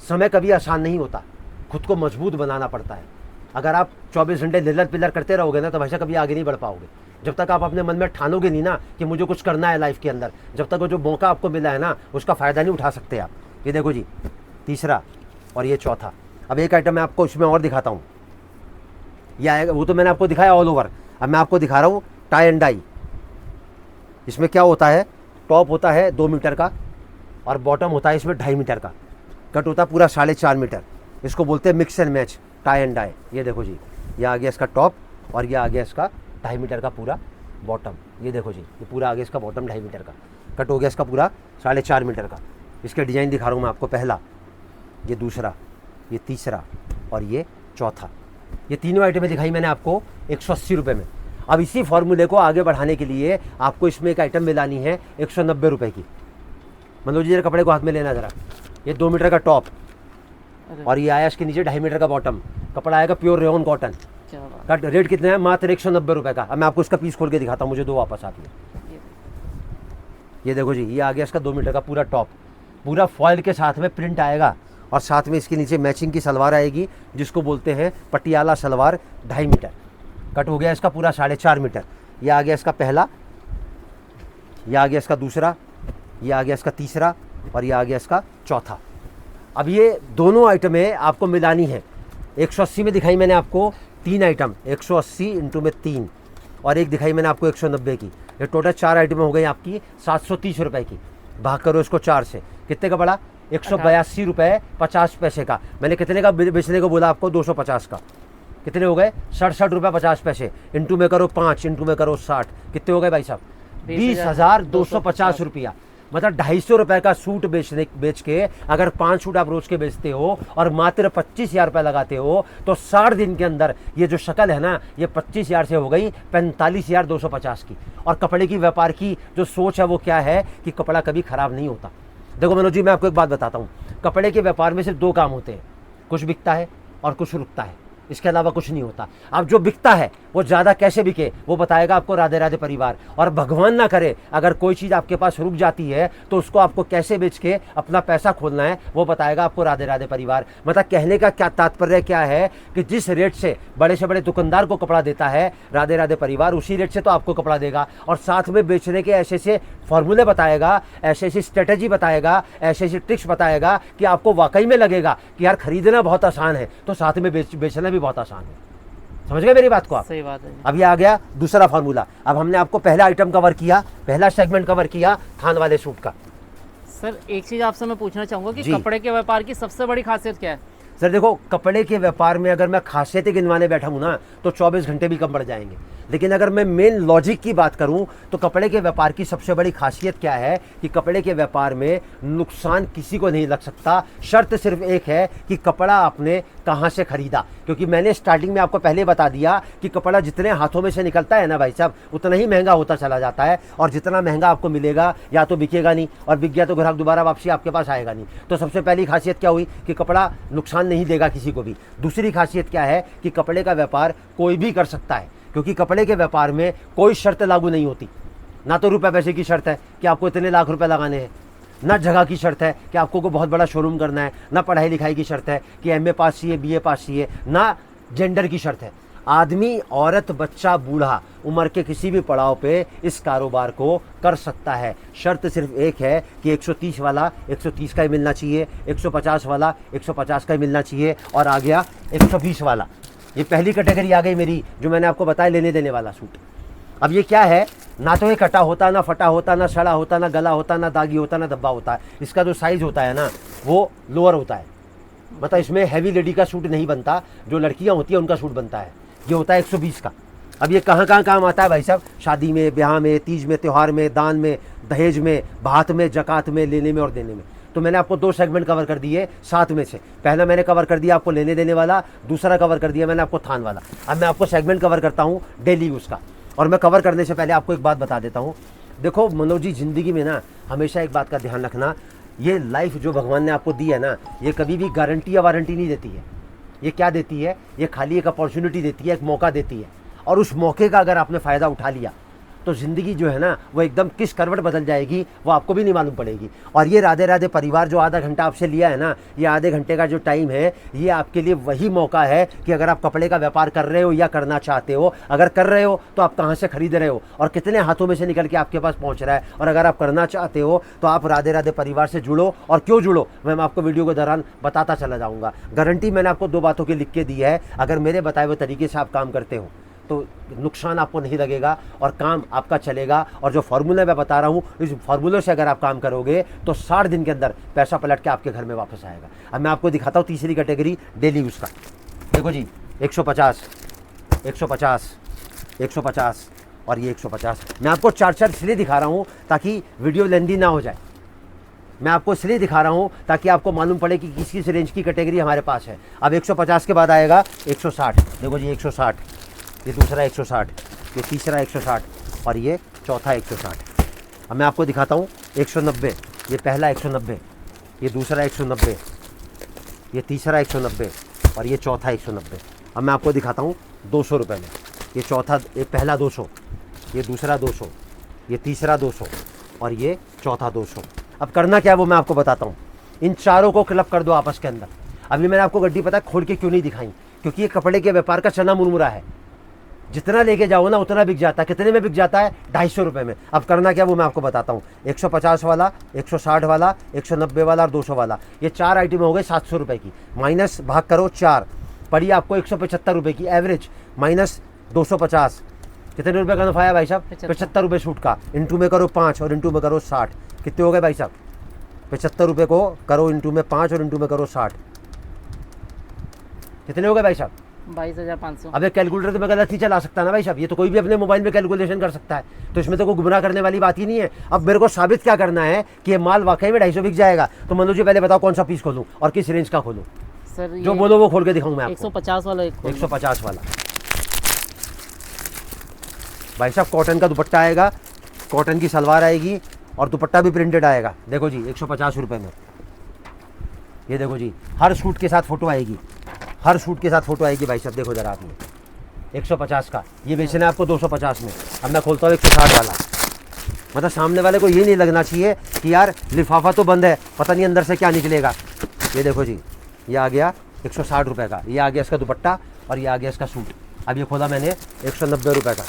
समय कभी आसान नहीं होता, खुद को मजबूत बनाना पड़ता है। अगर आप 24 घंटे लिलर पिलर करते रहोगे ना तो भाई कभी आगे नहीं बढ़ पाओगे। जब तक आप अपने मन में ठानोगे नहीं ना कि मुझे कुछ करना है लाइफ के अंदर, जब तक वो जो मौका आपको मिला है ना उसका फ़ायदा नहीं उठा सकते आप। ये देखो जी तीसरा और ये चौथा। अब एक आइटम मैं आपको इसमें और दिखाता हूँ, ये आएगा, वो तो मैंने आपको दिखाया ऑल ओवर। अब मैं आपको दिखा रहा हूँ टाई एंड डाई। इसमें क्या होता है? टॉप होता है 2 मीटर का और बॉटम होता है इसमें 2.5 मीटर का। कट होता है पूरा 4.5 मीटर। इसको बोलते हैं mix and match, tie and dye. ये देखो जी, ये आ गया इसका टॉप और ये आ गया इसका 2.5 मीटर का पूरा बॉटम। ये देखो जी, ये पूरा आ गया इसका बॉटम 2.5 मीटर का। कट हो गया इसका पूरा 4.5 मीटर का। इसके डिज़ाइन दिखा रहा हूँ मैं आपको, पहला, ये दूसरा, ये तीसरा और ये चौथा। ये तीनों आइटमें दिखाई मैंने आपको 180 रुपये में। अब इसी फॉर्मूले को आगे बढ़ाने के लिए आपको इसमें एक आइटम मिलानी है 190 रुपये की। मनोज जी जरा कपड़े को हाथ में लेना ज़रा। ये 2 मीटर का टॉप और ये आया इसके नीचे 2.5 मीटर का बॉटम। कपड़ा आएगा प्योर रेयन कॉटन का। रेट कितना है? मात्र 190 रुपये का। अब मैं आपको इसका पीस खोल के दिखाता हूँ, मुझे 2 वापस आती है। ये देखो जी, ये आ गया इसका 2 मीटर का पूरा टॉप, पूरा फॉयल के साथ में प्रिंट आएगा और साथ में इसके नीचे मैचिंग की सलवार आएगी जिसको बोलते हैं पटियाला सलवार। 2.5 मीटर। कट हो गया इसका पूरा 4.5 मीटर। ये आ गया इसका पहला, ये आ गया इसका दूसरा, ये आ गया इसका तीसरा और ये आ गया इसका चौथा। अब ये दोनों आइटमें आपको मिलानी है। 180 में दिखाई मैंने आपको 3 आइटम, 180 इंटू में 3 और एक दिखाई मैंने आपको 190 की। ये टोटल 4 आइटमें हो गई आपकी 730 रुपये की। भाग करो इसको 4 से, कितने का पड़ा? 182 रुपये 50 पैसे का। मैंने कितने का बेचने को बोला आपको? 250 का। कितने हो गए? 67 रुपये 50 पैसे। इंटू में करो 5, इंटू में करो 60, कितने हो गए भाई साहब? 20,250 रुपया। मतलब 250 रुपये का सूट बेच के अगर 5 सूट आप रोज के बेचते हो और मात्र 25,000 रुपये लगाते हो तो 60 दिन के अंदर ये जो शक्ल है ना, ये 25,000 से हो गई 45,250 की। और कपड़े की व्यापार की जो सोच है वो क्या है कि कपड़ा कभी खराब नहीं होता। देखो मनोज जी, मैं आपको एक बात बताता हूँ, कपड़े के व्यापार में सिर्फ 2 काम होते हैं, कुछ बिकता है और कुछ रुकता है, इसके अलावा कुछ नहीं होता। अब जो बिकता है वो ज़्यादा कैसे बिके वो बताएगा आपको राधे राधे परिवार। और भगवान ना करे अगर कोई चीज़ आपके पास रुक जाती है तो उसको आपको कैसे बेच के अपना पैसा खोलना है वो बताएगा आपको राधे राधे परिवार। मतलब कहने का क्या तात्पर्य क्या है कि जिस रेट से बड़े दुकानदार को कपड़ा देता है राधे राधे परिवार, उसी रेट से तो आपको कपड़ा देगा। और साथ में बेचने के ऐसे ऐसे फॉर्मूले बताएगा, ऐसे ऐसी स्ट्रेटेजी बताएगा, ऐसे ऐसी ट्रिक्स बताएगा कि आपको वाकई में लगेगा कि यार खरीदना बहुत आसान है तो साथ में बेचना भी बहुत आसान है। समझ गए मेरी बात को आप?
सही बात है।
अब ये आ गया दूसरा फार्मूला। अब हमने आपको पहला आइटम कवर किया, पहला सेगमेंट कवर किया थान वाले सूट का।
सर एक चीज आपसे मैं पूछना चाहूंगा कि
जी।
कपड़े के व्यापार की सबसे बड़ी खासियत क्या है?
सर देखो, कपड़े के व्यापार में अगर मैं खासियतें गिनवाने बैठा हूं ना तो 24 घंटे भी कम पड़ जाएंगे। लेकिन अगर मैं मेन लॉजिक की बात करूं तो कपड़े के व्यापार की सबसे बड़ी खासियत क्या है कि कपड़े के व्यापार में नुकसान किसी को नहीं लग सकता। शर्त सिर्फ एक है कि कपड़ा आपने कहां से खरीदा। क्योंकि मैंने स्टार्टिंग में आपको पहले बता दिया कि कपड़ा जितने हाथों में से निकलता है ना भाई साहब, उतना ही महंगा होता चला जाता है। और जितना महंगा आपको मिलेगा या तो बिकेगा नहीं, और बिक गया तो ग्राहक दोबारा वापसी आपके पास आएगा नहीं। तो सबसे पहली खासियत क्या हुई कि कपड़ा नुकसान नहीं देगा किसी को भी। दूसरी खासियत क्या है कि कपड़े का व्यापार कोई भी कर सकता है, क्योंकि कपड़े के व्यापार में कोई शर्त लागू नहीं होती। ना तो रुपए पैसे की शर्त है कि आपको इतने लाख रुपए लगाने हैं, ना जगह की शर्त है कि आपको कोई बहुत बड़ा शोरूम करना है, ना पढ़ाई लिखाई की शर्त है कि एमए पास चाहिए, बीए पास चाहिए, ना जेंडर की शर्त है। आदमी, औरत, बच्चा, बूढ़ा, उम्र के किसी भी पड़ाव पे इस कारोबार को कर सकता है। शर्त सिर्फ एक है कि 130 वाला 130 का ही मिलना चाहिए, 150 वाला 150 का ही मिलना चाहिए, और आ गया 120 वाला। ये पहली कैटेगरी आ गई मेरी, जो मैंने आपको बताया लेने देने वाला सूट। अब ये क्या है, ना तो ये कटा होता, ना फटा होता, ना सड़ा होता, ना गला होता, ना दागी होता, ना धब्बा होता है। इसका जो साइज़ होता है ना वो लोअर होता है। मतलब इसमें हैवी लेडी का सूट नहीं बनता, जो लड़कियां होती हैं उनका सूट बनता है। ये होता है 120 का। अब ये कहाँ कहाँ काम आता है भाई साहब? शादी में, ब्याह में, तीज में, त्यौहार में, दान में, दहेज में, भात में, जकात में, लेने में और देने में। तो मैंने आपको 2 सेगमेंट कवर कर दिए 7 में से। पहला मैंने कवर कर दिया आपको लेने देने वाला, दूसरा कवर कर दिया मैंने आपको थान वाला। अब मैं आपको सेगमेंट कवर करता हूँ डेली यूज़ का। और मैं कवर करने से पहले आपको एक बात बता देता हूँ। देखो मनोज जी, ज़िंदगी में ना हमेशा एक बात का ध्यान रखना, ये लाइफ जो भगवान ने आपको दी है ना, ये कभी भी गारंटी या वारंटी नहीं देती है। ये क्या देती है? ये खाली एक अपॉर्चुनिटी देती है, एक मौका देती है। और उस मौके का अगर आपने फ़ायदा उठा लिया तो ज़िंदगी जो है ना वो एकदम किस करवट बदल जाएगी वो आपको भी नहीं मालूम पड़ेगी। और ये राधे राधे परिवार जो आधा घंटा आपसे लिया है ना, ये आधे घंटे का जो टाइम है, ये आपके लिए वही मौका है कि अगर आप कपड़े का व्यापार कर रहे हो या करना चाहते हो, अगर कर रहे हो तो आप कहाँ से खरीद रहे हो और कितने हाथों में से निकल के आपके पास पहुँच रहा है, और अगर आप करना चाहते हो तो आप राधे राधे परिवार से जुड़ो। और क्यों जुड़ो मैं आपको वीडियो के दौरान बताता चला जाऊँगा। गारंटी मैंने आपको 2 बातों की लिख के दी है। अगर मेरे बताए हुए तरीके से आप काम करते हो तो नुकसान आपको नहीं लगेगा और काम आपका चलेगा। और जो फार्मूला मैं बता रहा हूँ, इस फार्मूले से अगर आप काम करोगे तो 60 दिन के अंदर पैसा पलट के आपके घर में वापस आएगा। अब मैं आपको दिखाता हूँ तीसरी कैटेगरी डेली यूज़ का। देखो जी, 150, 150, 150 और ये 150। मैं आपको 4 इसलिए दिखा रहा हूँ ताकि वीडियो लेंदी ना हो जाए। मैं आपको इसलिए दिखा रहा हूँ ताकि आपको मालूम पड़े कि किस किस रेंज की कैटेगरी हमारे पास है। अब 150 के बाद आएगा 160। देखो जी 160, ये दूसरा 160, ये तीसरा 160 और ये चौथा 160। अब मैं आपको दिखाता हूँ 190। ये पहला 190, ये दूसरा 190, ये तीसरा 190 और ये चौथा 190। अब मैं आपको दिखाता हूँ 200 रुपये में। ये पहला 200, ये दूसरा 200, ये तीसरा 200 और ये चौथा 200। अब करना क्या है वो मैं आपको बताता हूँ। इन चारों को क्लब कर दो आपस के अंदर। अभी मैंने आपको गड्डी पता है खोल के क्यों नहीं दिखाई, क्योंकि ये कपड़े के व्यापार का चना मुरमुरा है। जितना लेके जाओ ना उतना बिक जाता है। कितने में बिक जाता है? 250 रुपये में। अब करना क्या वो मैं आपको बताता हूँ। 150 वाला, 160 वाला, 190 वाला और 200 वाला, ये 4 आइटम हो गए 700 रुपये की। माइनस भाग करो 4, पड़ी आपको 175 रुपये की एवरेज, माइनस 250। कितने रुपये का नफा है भाई साहब? 75 रुपये सूट का। इंटू में करो 5 और इंटू में करो 60। कितने हो गए भाई साहब? 75 रुपये को करो इंटू में 5 और इंटू में करो 60, कितने हो गए भाई साहब?
22,500।
अब एक कैलकुलेटर तो मैं गलत नहीं चला सकता ना भाई साहब, ये तो कोई भी अपने मोबाइल में कैलकुलेशन कर सकता है, तो इसमें तो कोई गुमराह करने वाली बात ही नहीं है। अब मेरे को साबित क्या करना है कि ये माल वाकई में 250 बिक जाएगा। तो मनोज जी पहले बताओ कौन सा पीस खोलूँ और किस रेंज का खोलूँ?
सर
जो बोलो वो खोल के दिखाऊँ मैं आपको।
150 वाला एक
150 वाला भाई साहब, कॉटन का दुपट्टा आएगा, कॉटन की सलवार आएगी और दुपट्टा भी प्रिंटेड आएगा। देखो जी 150 रुपये में, ये देखो जी, हर सूट के साथ फोटो आएगी, हर सूट के साथ फोटो आएगी भाई साहब। देखो जरा आप, ये 150 का, ये बेचना है आपको 250 में। अब मैं खोलता हूँ 160 वाला। मतलब सामने वाले को ये नहीं लगना चाहिए कि यार लिफाफा तो बंद है, पता नहीं अंदर से क्या निकलेगा। ये देखो जी, ये आ गया 160 रुपये का, ये आ गया इसका दुपट्टा और ये आ गया इसका सूट। अब ये खोला मैंने 190 रुपये का।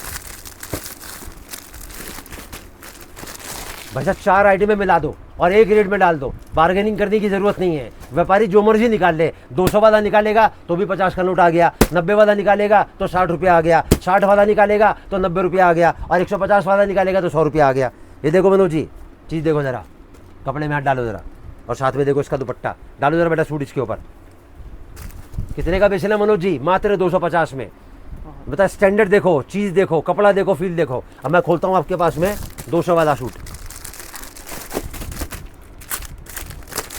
भाई साहब 4 आइटम में मिला दो और एक रेट में डाल दो, बार्गेनिंग करने की ज़रूरत नहीं है। व्यापारी जो मर्जी निकाल ले, 200 वाला निकालेगा तो भी 50 का नोट आ गया, 90 वाला निकालेगा तो 60 रुपया आ गया, 60 वाला निकालेगा तो 90 रुपया आ गया और 150 वाला निकालेगा तो 100 रुपया आ गया। ये देखो मनोज जी, चीज़ देखो ज़रा, कपड़े में हाथ डालो ज़रा और साथ में देखो इसका दुपट्टा डालो ज़रा बेटा, सूट इसके ऊपर। कितने का बेचना मनोज जी? मात्र 250 में। बता, स्टैंडर्ड देखो, चीज़ देखो, कपड़ा देखो, फील देखो। अब मैं खोलता हूँ आपके पास में 200 वाला सूट।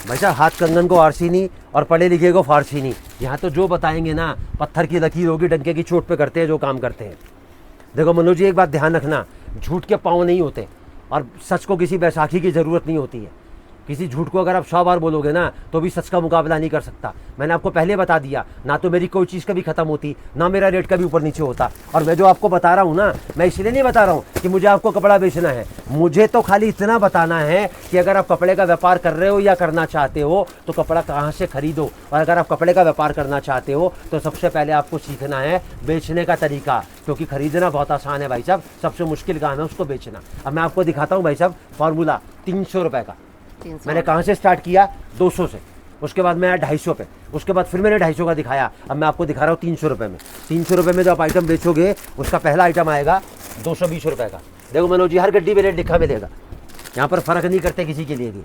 भाई साहब हाथ कंगन को आरसी नहीं और पढ़े लिखे को फारसी नहीं। यहाँ तो जो बताएंगे ना, पत्थर की लकीर होगी, डंके की चोट पे करते हैं जो काम करते हैं। देखो मनोज जी एक बात ध्यान रखना, झूठ के पाँव नहीं होते और सच को किसी बैसाखी की ज़रूरत नहीं होती है। किसी झूठ को अगर आप 100 बार बोलोगे ना तो भी सच का मुकाबला नहीं कर सकता। मैंने आपको पहले बता दिया, ना तो मेरी कोई चीज़ कभी ख़त्म होती, ना मेरा रेट कभी ऊपर नीचे होता। और मैं जो आपको बता रहा हूँ ना, मैं इसलिए नहीं बता रहा हूँ कि मुझे आपको कपड़ा बेचना है, मुझे तो खाली इतना बताना है कि अगर आप कपड़े का व्यापार कर रहे हो या करना चाहते हो तो कपड़ा कहाँ से खरीदो। और अगर आप कपड़े का व्यापार करना चाहते हो तो सबसे पहले आपको सीखना है बेचने का तरीका, क्योंकि खरीदना बहुत आसान है भाई साहब, सबसे मुश्किल काम है उसको बेचना। अब मैं आपको दिखाता हूँ भाई साहब फार्मूला 300 रुपये का। मैंने कहाँ से स्टार्ट किया? 200 से, उसके बाद मैं 250 पे, उसके बाद फिर मैंने 250 का दिखाया। अब मैं आपको दिखा रहा हूँ 300 रुपये में। 300 रुपये में जो आप आइटम बेचोगे उसका पहला आइटम आएगा 220 रुपये का। देखो मनोज जी, हर गड्डी में रेट लिखा मिलेगा, यहाँ पर फ़र्क नहीं करते किसी के लिए भी,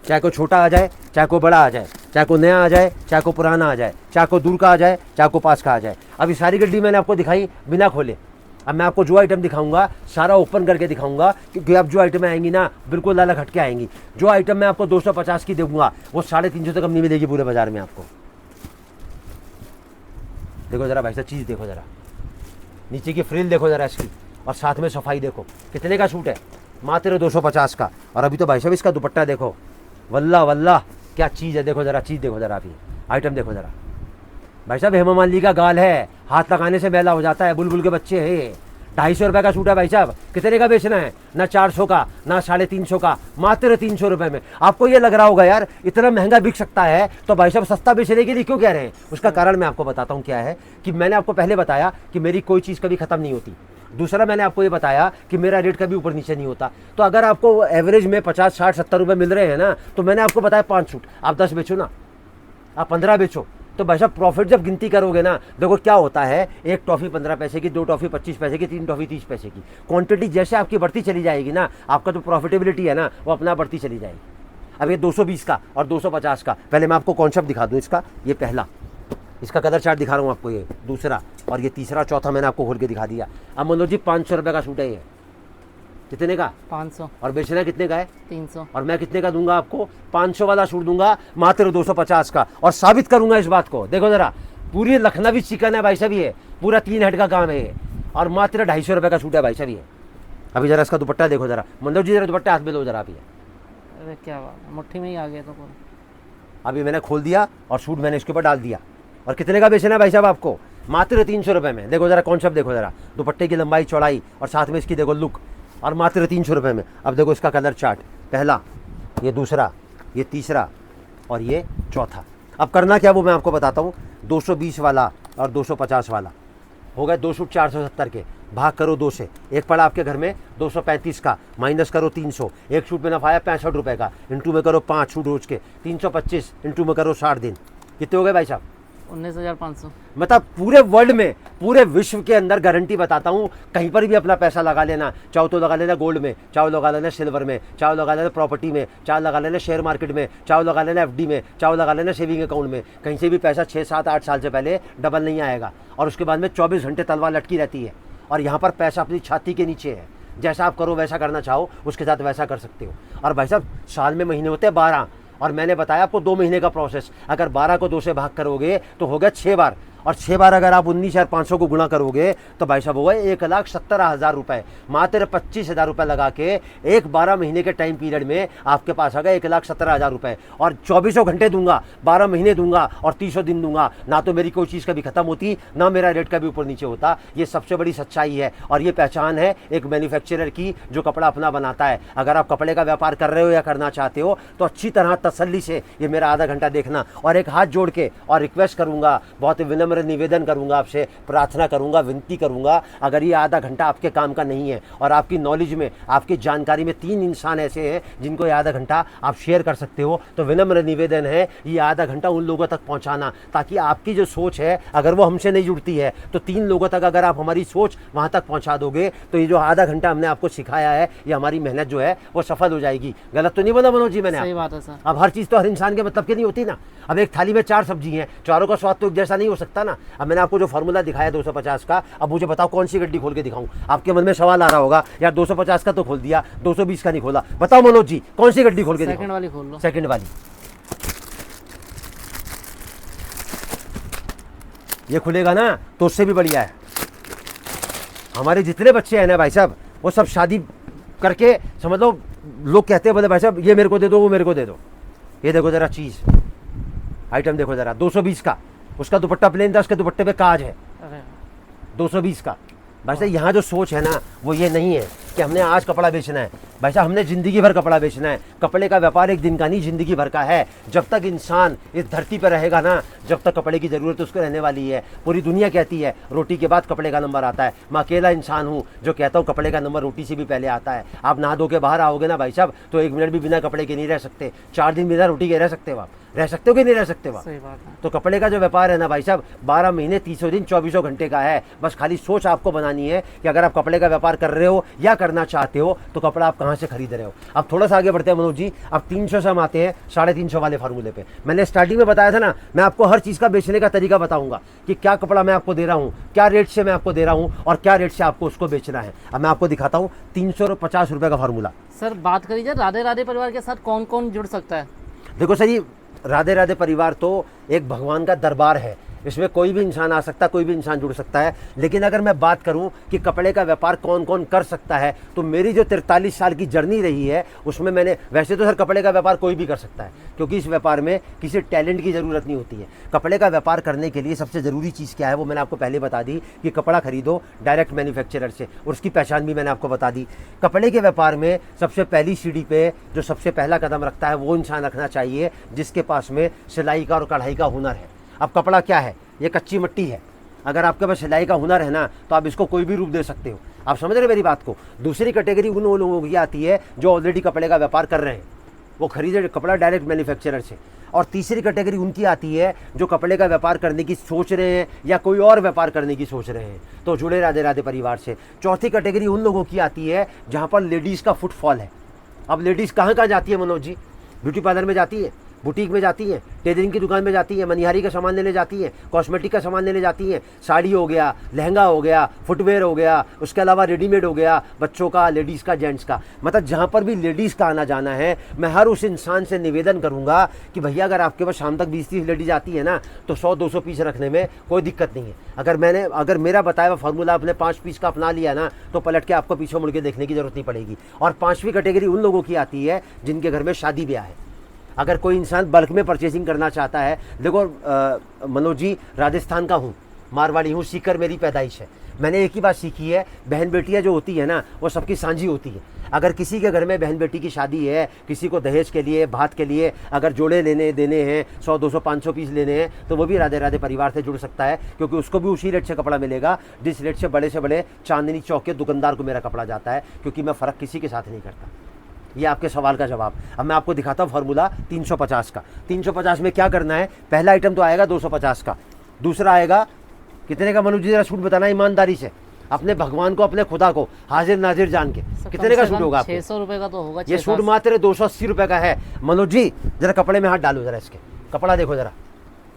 चाहे को छोटा आ जाए, चाहे को बड़ा आ जाए, चाहे को नया आ जाए, चाहे को पुराना आ जाए, चाहे को दूर का आ जाए, चाहे को पास का आ जाए। अब ये सारी गड्डी मैंने आपको दिखाई बिना खोले। अब मैं आपको जो आइटम दिखाऊंगा सारा ओपन करके दिखाऊंगा, क्योंकि अब जो आइटम आएंगी ना बिल्कुल अलग हटके आएंगी। जो आइटम मैं आपको 250 की दूंगा वो 350 से कम नहीं मिलेगी पूरे बाजार में आपको। देखो जरा भाई साहब, चीज़ देखो जरा, नीचे की फ्रिल देखो जरा इसकी, और साथ में सफाई देखो। कितने का सूट है? मात्र 250 का। और अभी तो भाई साहब इसका दुपट्टा देखो, वल्लाह वल्लाह क्या चीज़ है। देखो जरा, चीज़ देखो जरा, अभी आइटम देखो जरा। भाई साहब हेमा मालिनी का गाल है, हाथ लगाने से मैला हो जाता है, बुलबुल के बच्चे हैं। 250 रुपये का सूट है भाई साहब। कितने का बेचना है? ना 400 का, ना 350 का, मात्र 300 रुपये में। आपको ये लग रहा होगा यार इतना महंगा बिक सकता है, तो भाई साहब सस्ता बेचने के लिए क्यों कह रहे हैं? उसका कारण मैं आपको बताता हूँ क्या है, कि मैंने आपको पहले बताया कि मेरी कोई चीज़ कभी ख़त्म नहीं होती। दूसरा मैंने आपको ये बताया कि मेरा रेट कभी ऊपर नीचे नहीं होता। तो अगर आपको एवरेज में 50, 60, 70 रुपये मिल रहे हैं ना, तो मैंने आपको बताया 5 सूट, आप 10 बेचो ना, आप 15 बेचो, तो भाई साहब प्रॉफिट जब गिनती करोगे ना, देखो क्या होता है, एक टॉफ़ी 15 पैसे की, 2 टॉफ़ी 25 पैसे की, 3 टॉफ़ी 30 पैसे की। क्वांटिटी जैसे आपकी बढ़ती चली जाएगी ना, आपका जो प्रॉफिटेबिलिटी है ना वो अपना बढ़ती चली जाएगी। अब ये 220 का और 250 का, पहले मैं आपको कॉन्सेप्ट दिखा दूँ इसका। ये पहला, इसका कलर चार्ट दिखा रहा हूँ आपको, ये दूसरा, और ये तीसरा, चौथा मैंने आपको खोल के दिखा दिया। अब मनोज जी 500 रुपये का सूट है ये। कितने का?
500।
और बेचना कितने का है?
300।
और मैं कितने का दूंगा आपको? 500 वाला सूट दूंगा मात्र 250 का। और साबित करूंगा इस बात को। देखो जरा, पूरी लखनवी चिकन है भाई साहब, ये पूरा 3 हेड का काम है ये, और मात्र 250 रुपये का सूट है भाई साहब ये। अभी जरा इसका दुपट्टा देखो जरा, मनोज जी जरा दुपट्टा हाथ में लो जरा। अभी
अरे क्या बात, मुट्ठी में ही आ गया तो पूरा।
अभी मैंने खोल दिया और सूट मैंने इसके ऊपर डाल दिया। और कितने का बेचना है भाई साहब आपको? मात्र 300 रुपये में। देखो जरा कॉन्सेप्ट देखो जरा, दुपट्टे की लंबाई चौड़ाई और साथ में इसकी देखो लुक, और मात्र 300 रुपये में। अब देखो इसका कलर चार्ट, पहला, ये दूसरा, ये तीसरा और ये चौथा। अब करना क्या वो मैं आपको बताता हूँ। 220 वाला और 250 वाला हो गए 2 सूट 470 के, भाग करो 2 से, एक पड़ा आपके घर में 235 का, माइनस करो 300, एक सूट में नफा आया 65 रुपये का, इंटू में करो 5 सूट रोज के, 325 इंटू में करो 60 दिन। कितने हो गए भाई साहब?
19,500।
मतलब पूरे वर्ल्ड में, पूरे विश्व के अंदर गारंटी बताता हूँ, कहीं पर भी अपना पैसा लगा लेना, चाहो तो लगा लेना गोल्ड में, चाहो लगा लेना सिल्वर में, चाहो लगा लेना प्रॉपर्टी में, चाहो लगा लेना शेयर मार्केट में, चाहो लगा लेना एफडी में, चाहो लगा लेना सेविंग अकाउंट में, कहीं से भी पैसा 6, 7, 8 साल से पहले डबल नहीं आएगा। और उसके बाद में 24 घंटे तलवार लटकी रहती है और यहाँ पर पैसा अपनी छाती के नीचे है। जैसा आप करो वैसा करना चाहो उसके साथ वैसा कर सकते हो। और भाई साहब साल में महीने होते हैं 12, और मैंने बताया आपको 2 महीने का प्रोसेस। अगर 12 को 2 से भाग करोगे तो हो गया 6 बार, और 6 बार अगर आप 19,500 को गुणा करोगे तो भाई साहब होगा 1,17,000 रुपये। मात्र 25,000 रुपये लगा के एक 12 महीने के टाइम पीरियड में आपके पास आ गया 1,17,000 रुपये। और 24 घंटे दूंगा, 12 महीने दूंगा और 30 दिन दूंगा, ना तो मेरी कोई चीज़ कभी खत्म होती, ना मेरा रेट कभी ऊपर नीचे होता। ये सबसे बड़ी सच्चाई है और ये पहचान है एक मैन्युफैक्चरर की जो कपड़ा अपना बनाता है। अगर आप कपड़े का व्यापार कर रहे हो या करना चाहते हो तो अच्छी तरह तसल्ली से ये मेरा आधा घंटा देखना। और एक हाथ जोड़ के और रिक्वेस्ट करूंगा, बहुत विनम्र निवेदन करूंगा आपसे, प्रार्थना करूंगा, विनती करूंगा, अगर ये आधा घंटा आपके काम का नहीं है और आपकी नॉलेज में, आपकी जानकारी में 3 इंसान ऐसे हैं जिनको ये आधा घंटा आप शेयर कर सकते हो, तो विनम्र निवेदन है ये आधा घंटा उन लोगों तक पहुंचाना, ताकि आपकी जो सोच है अगर वो हमसे नहीं जुड़ती है तो 3 लोगों तक अगर आप हमारी सोच वहां तक पहुंचा दोगे तो ये जो आधा घंटा हमने आपको सिखाया है, ये हमारी मेहनत जो है वो सफल हो जाएगी। गलत तो नहीं बोला मनोज जी मैंने?
सही बात है सर।
अब हर चीज़ तो हर इंसान के मतलब की नहीं होती ना। अब एक थाली में 4 सब्जी हैं, चारों का स्वाद तो एक जैसा नहीं हो सकता ना। अब मैंने आपको जो फार्मूला दिखाया 250 का, अब मुझे बताओ कौन सी गड्डी खोल के दिखाऊं? आपके मन में सवाल आ रहा होगा यार 250 का तो खोल दिया, 220 का नहीं खोला। बताओ मनोज जी कौन सी गड्डी खोल के दिखाऊं?
सेकंड वाली खोल लो।
सेकंड वाली ये खुलेगा ना तो उससे भी बढ़िया है। हमारे जितने बच्चे हैं ना भाई साहब, वो सब शादी करके समझ लो, लोग कहते हैं बोले भाई साहब ये मेरे को दे दो, वो मेरे को दे दो। ये देखो जरा चीज आइटम देखो जरा, 220 का, उसका दुपट्टा प्लेन था, उसके दुपट्टे पे काज है, 220 का। भाई साहब यहाँ जो सोच है ना वो ये नहीं है कि हमने आज कपड़ा बेचना है। भाई साहब हमने ज़िंदगी भर कपड़ा बेचना है। कपड़े का व्यापार एक दिन का नहीं, ज़िंदगी भर का है। जब तक इंसान इस धरती पर रहेगा ना, जब तक कपड़े की ज़रूरत उसको रहने वाली है। पूरी दुनिया कहती है रोटी के बाद कपड़े का नंबर आता है। मैं अकेला इंसान हूँ जो कहता हूँ कपड़े का नंबर रोटी से भी पहले आता है। आप नहा धो के बाहर आओगे ना भाई साहब तो 1 मिनट भी बिना कपड़े के नहीं रह सकते। 4 दिन बिना रोटी के रह सकते हो? आप रह सकते हो कि नहीं रह सकते हो?
सही बात है।
तो कपड़े का जो व्यापार है ना भाई साहब 12 महीने 30 दिन 24 घंटे का है। बस खाली सोच आपको बनानी है कि अगर आप कपड़े का व्यापार कर रहे हो या करना चाहते हो तो कपड़ा आप कहाँ से खरीद रहे हो। अब थोड़ा सा आगे बढ़ते हैं मनोज जी। अब 300 से हम आते हैं 350 वाले फार्मूले पे। मैंने स्टार्टिंग में बताया था ना, मैं आपको हर चीज़ का बेचने का तरीका बताऊंगा कि क्या कपड़ा मैं आपको दे रहा हूँ, क्या रेट से मैं आपको दे रहा हूँ और क्या रेट से आपको उसको बेचना है। अब मैं आपको दिखाता हूँ 350 रुपये का फार्मूला।
सर बात करिए राधे राधे परिवार के साथ कौन कौन जुड़ सकता है?
देखो सर, ये राधे राधे परिवार तो एक भगवान का दरबार है। इसमें कोई भी इंसान आ सकता है, कोई भी इंसान जुड़ सकता है। लेकिन अगर मैं बात करूं कि कपड़े का व्यापार कौन कौन कर सकता है, तो मेरी जो 43 साल की जर्नी रही है उसमें मैंने, वैसे तो सर कपड़े का व्यापार कोई भी कर सकता है क्योंकि इस व्यापार में किसी टैलेंट की ज़रूरत नहीं होती है। कपड़े का व्यापार करने के लिए सबसे ज़रूरी चीज़ क्या है वो मैंने आपको पहले बता दी कि कपड़ा खरीदो डायरेक्ट मैन्युफैक्चरर से, और उसकी पहचान भी मैंने आपको बता दी। कपड़े के व्यापार में सबसे पहली सीढ़ी पे जो सबसे पहला कदम रखता है वो इंसान रखना चाहिए जिसके पास में सिलाई का और कढ़ाई का हुनर है। अब कपड़ा क्या है? ये कच्ची मिट्टी है। अगर आपके पास सिलाई का हुनर है ना तो आप इसको कोई भी रूप दे सकते हो। आप समझ रहे मेरी बात को? दूसरी कैटेगरी उन लोगों की आती है जो ऑलरेडी कपड़े का व्यापार कर रहे हैं, वो खरीदे कपड़ा डायरेक्ट मैन्युफैक्चरर से। और तीसरी कैटेगरी उनकी आती है जो कपड़े का व्यापार करने की सोच रहे हैं या कोई और व्यापार करने की सोच रहे हैं, तो जुड़े राधे राधे परिवार से। चौथी कैटेगरी उन लोगों की आती है जहाँ पर लेडीज़ का फुटफॉल है। अब लेडीज़ कहाँ कहाँ जाती है मनोज जी? ब्यूटी पार्लर में जाती है, बुटीक में जाती हैं, टेलरिंग की दुकान में जाती हैं, मनिहारी का सामान लेने जाती हैं, कॉस्मेटिक का सामान लेने जाती हैं, साड़ी हो गया, लहंगा हो गया, फुटवेयर हो गया, उसके अलावा रेडीमेड हो गया, बच्चों का, लेडीज़ का, जेंट्स का। मतलब जहाँ पर भी लेडीज़ का आना जाना है, मैं हर उस इंसान से निवेदन करूँगा कि भैया अगर आपके पास शाम तक 20-30 लेडीज आती है ना तो 100-200 पीस रखने में कोई दिक्कत नहीं है। अगर मेरा बताया हुआ फार्मूला आपने 5 पीस का अपना लिया ना तो पलट के आपको पीछे मुड़ के देखने की जरूरत नहीं पड़ेगी। और 5वीं कैटेगरी उन लोगों की आती है जिनके घर में शादी ब्याह है। अगर कोई इंसान बल्क में परचेसिंग करना चाहता है, देखो मनोज जी राजस्थान का हूँ, मारवाड़ी हूँ, सीकर मेरी पैदाइश है। मैंने एक ही बात सीखी है, बहन बेटियाँ जो होती है ना वो सबकी सांझी होती है। अगर किसी के घर में बहन बेटी की शादी है, किसी को दहेज के लिए, भात के लिए अगर जोड़े लेने देने हैं, 100-200 500 पीस लेने हैं, तो वो भी राधे राधे परिवार से जुड़ सकता है क्योंकि उसको भी उसी रेट से कपड़ा मिलेगा जिस रेट से बड़े चांदनी चौक के दुकानदार को मेरा कपड़ा जाता है, क्योंकि मैं फ़र्क किसी के साथ नहीं करता। ये आपके सवाल का जवाब। अब मैं आपको दिखाता हूँ फार्मूला 350 का। 350 में क्या करना है? पहला आइटम तो आएगा 250 का, दूसरा आएगा कितने का मनोज जी, जरा सूट बताना ईमानदारी से, अपने भगवान को अपने खुदा को हाजिर नाजिर जान के, कितने का सूट होगा आपको?
600 रुपए का तो होगा।
ये सूट मात्र 280 रुपए का है। मनोज जी जरा कपड़े में हाथ डालो, जरा इसके कपड़ा देखो जरा,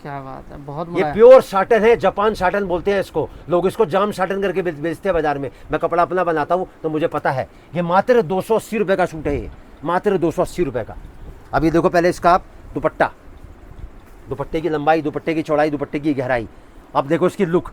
क्या बात है, बहुत
ये प्योर साटन है, जापान साटन बोलते हैं इसको लोग, इसको जाम साटन करके बेचते हैं बाजार में। मैं कपड़ा अपना बनाता हूँ तो मुझे पता है। ये मात्र 280 रुपए का सूट है, ये मात्र 280 रुपए का। अब ये देखो पहले इसका आप दुपट्टा, दुपट्टे की लंबाई, दुपट्टे की चौड़ाई, दुपट्टे की गहराई। अब देखो इसकी लुक।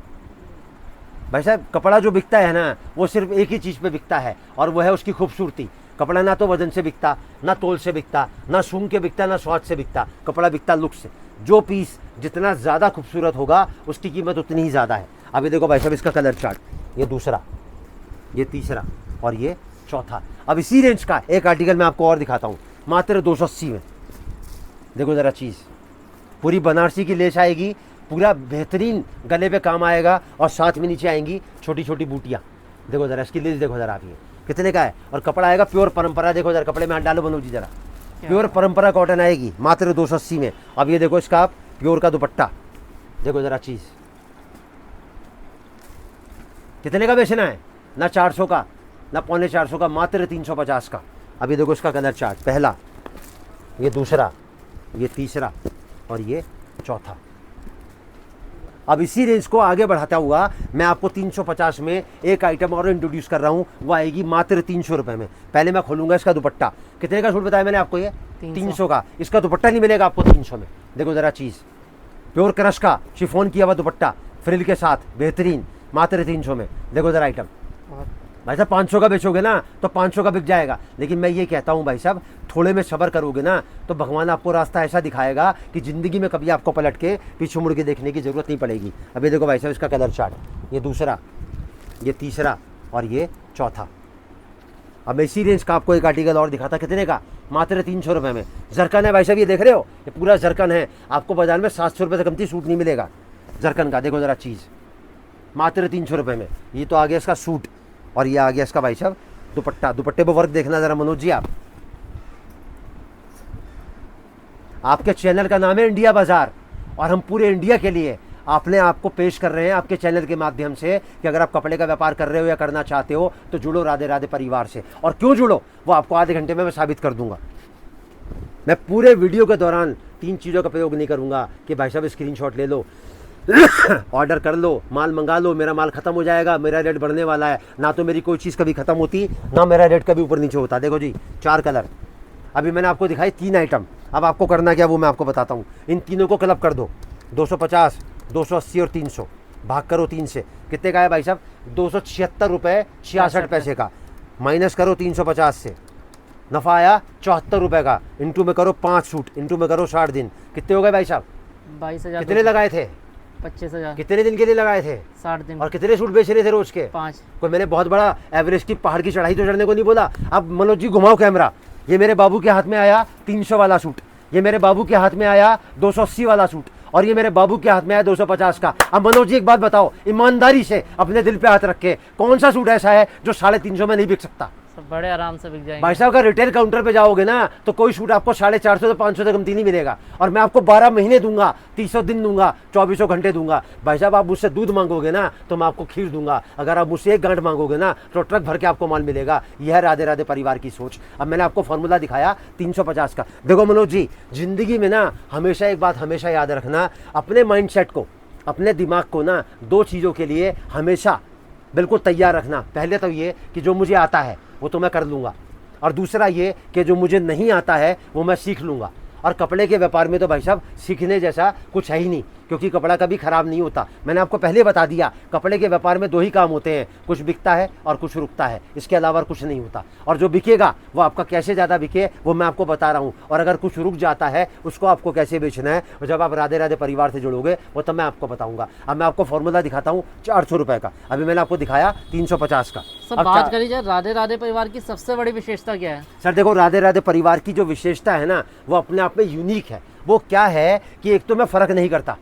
भाई साहब कपड़ा जो बिकता है ना वो सिर्फ एक ही चीज़ पे बिकता है और वो है उसकी खूबसूरती। कपड़ा ना तो वजन से बिकता, ना तोल से बिकता, ना सूंघ के बिकता, ना स्वाद से बिकता। कपड़ा बिकता लुक से। जो पीस जितना ज़्यादा खूबसूरत होगा उसकी कीमत उतनी ही ज़्यादा है। अभी देखो भाई साहब इसका कलर चार्ट, ये दूसरा, ये तीसरा और ये चौथा। अब इसी रेंज का एक आर्टिकल मैं आपको और दिखाता हूँ, मात्र 280 में। देखो ज़रा चीज़, पूरी बनारसी की लेस आएगी, पूरा बेहतरीन गले पे काम आएगा और साथ में नीचे आएंगी छोटी छोटी बूटियाँ। देखो ज़रा इसकी लेस देखो ज़रा आप, ये कितने का है और कपड़ा आएगा प्योर परंपरा। देखो ज़रा कपड़े में हाथ डालो मनोज जी जरा, प्योर परंपरा कॉटन आएगी मात्र 280 में। अब ये देखो इसका आप प्योर का दुपट्टा, देखो ज़रा चीज़ कितने का बेचना है, ना 400 का ना 450 का, मात्र 350 का। अभी देखो इसका कलर चार्ट, पहला, ये दूसरा, ये तीसरा और ये चौथा। अब इसी रेंज को आगे बढ़ाता हुआ मैं आपको 350 में एक आइटम और इंट्रोड्यूस कर रहा हूँ, वो आएगी मात्र 300 रुपये में। पहले मैं खोलूंगा इसका दुपट्टा। कितने का सूट बताया मैंने आपको? ये 300 का। इसका दुपट्टा नहीं मिलेगा आपको 300 में। देखो ज़रा चीज़, प्योर क्रश का शिफॉन किया हुआ दुपट्टा फ्रिल के साथ, बेहतरीन, मात्र 300 में। देखो ज़रा आइटम। भाई साहब 500 का बेचोगे ना तो 500 का बिक जाएगा, लेकिन मैं ये कहता हूँ भाई साहब थोड़े में सब्र करोगे ना तो भगवान आपको रास्ता ऐसा दिखाएगा कि ज़िंदगी में कभी आपको पलट के पीछे मुड़ के देखने की ज़रूरत नहीं पड़ेगी। अभी देखो भाई साहब इसका कलर चार्ट, ये दूसरा, ये तीसरा और ये चौथा। अब मैं इसी रेंज का आपको एक आर्टिकल और दिखाता, कितने का? मात्र 300 रुपये में। जरकन है भाई साहब, ये देख रहे हो, ये पूरा जरकन है। आपको बाजार में 700 रुपये से कमती सूट नहीं मिलेगा जरकन का। देखो ज़रा चीज़, मात्र 300 रुपये में। ये तो आ गया इसका सूट और ये आ गया इसका भाई साहब दुपट्टा। दुपट्टे पर वर्क देखना ज़रा मनोज जी आप। आपके चैनल का नाम है इंडिया बाजार और हम पूरे इंडिया के लिए अपने आप को पेश कर रहे हैं आपके चैनल के माध्यम से कि अगर आप कपड़े का व्यापार कर रहे हो या करना चाहते हो तो जुड़ो राधे राधे परिवार से। और क्यों जुड़ो वो आपको आधे घंटे में मैं साबित कर दूंगा। मैं पूरे वीडियो के दौरान 3 चीज़ों का प्रयोग नहीं करूंगा कि भाई साहब स्क्रीनशॉट ले लो, ऑर्डर कर लो, माल मंगा लो, मेरा माल खत्म हो जाएगा, मेरा रेट बढ़ने वाला है। ना तो मेरी कोई चीज़ कभी खत्म होती, ना मेरा रेट कभी ऊपर नीचे होता। देखो जी 4 कलर अभी मैंने आपको दिखाई, 3 आइटम। अब आपको करना क्या वो मैं आपको बताता हूँ। इन तीनों को क्लब कर दो, 250, 280 और 300, भाग करो 3 से। कितने का है भाई साहब? 276 रुपये 66 पैसे का। माइनस करो 350 से, नफ़ा आया 74 रुपये का। इंटू में करो 5 सूट, इंटू में करो 60 दिन। कितने हो गए भाई साहब?
22,000।
कितने लगाए थे?
25,000।
कितने दिन के लिए लगाए थे?
60 दिन।
और कितने सूट बेच रहे थे रोज के?
5।
कोई मैंने बहुत बड़ा एवरेस्ट की पहाड़ की चढ़ाई तो चढ़ने को नहीं बोला। अब मनोज जी घुमाओ कैमरा। ये मेरे बाबू के हाथ में आया 300 वाला सूट, ये मेरे बाबू के हाथ में आया 280 वाला सूट और ये मेरे बाबू के हाथ में आया 250 का। अब मनोज जी एक बात बताओ ईमानदारी से, अपने दिल पे हाथ रख के, कौन सा सूट ऐसा है जो 350 में नहीं बिक सकता?
सब बड़े आराम से बिक जाएंगे।
भाई साहब अगर रिटेल काउंटर पे जाओगे ना तो कोई सूट आपको 450 से 500 से कमती नहीं मिलेगा। और मैं आपको 12 महीने दूंगा, 300 दिन दूंगा, 2400 घंटे दूंगा। भाई साहब आप मुझसे दूध मांगोगे ना तो मैं आपको खीर दूंगा। अगर आप मुझसे 1 गांठ मांगोगे ना तो ट्रक भर के आपको माल मिलेगा। यह है राधे राधे परिवार की सोच। अब मैंने आपको फॉर्मूला दिखाया 350 का। देखो मनोज जी, जिंदगी में ना हमेशा एक बात हमेशा याद रखना, अपने माइंड सेट को, अपने दिमाग को ना 2 चीज़ों के लिए हमेशा बिल्कुल तैयार रखना। पहले तो ये कि जो मुझे आता है वो तो मैं कर लूँगा, और दूसरा ये कि जो मुझे नहीं आता है वो मैं सीख लूँगा। और कपड़े के व्यापार में तो भाई साहब सीखने जैसा कुछ है ही नहीं, क्योंकि कपड़ा कभी ख़राब नहीं होता। मैंने आपको पहले बता दिया, कपड़े के व्यापार में 2 ही काम होते हैं, कुछ बिकता है और कुछ रुकता है, इसके अलावा कुछ नहीं होता। और जो बिकेगा वो आपका कैसे ज़्यादा बिके वो मैं आपको बता रहा हूँ, और अगर कुछ रुक जाता है उसको आपको कैसे बेचना है, और जब आप राधे राधे परिवार से जुड़ोगे वो तब मैं आपको बताऊँगा। अब मैं आपको फॉर्मूला दिखाता हूँ 400 रुपये का। अभी मैंने आपको दिखाया 350 का।
सब बात करी जाए राधे राधे परिवार की सबसे बड़ी विशेषता क्या है?
सर देखो, राधे राधे परिवार की जो विशेषता है ना वो अपने आप में यूनिक है। वो क्या है कि एक तो मैं फ़र्क नहीं करता।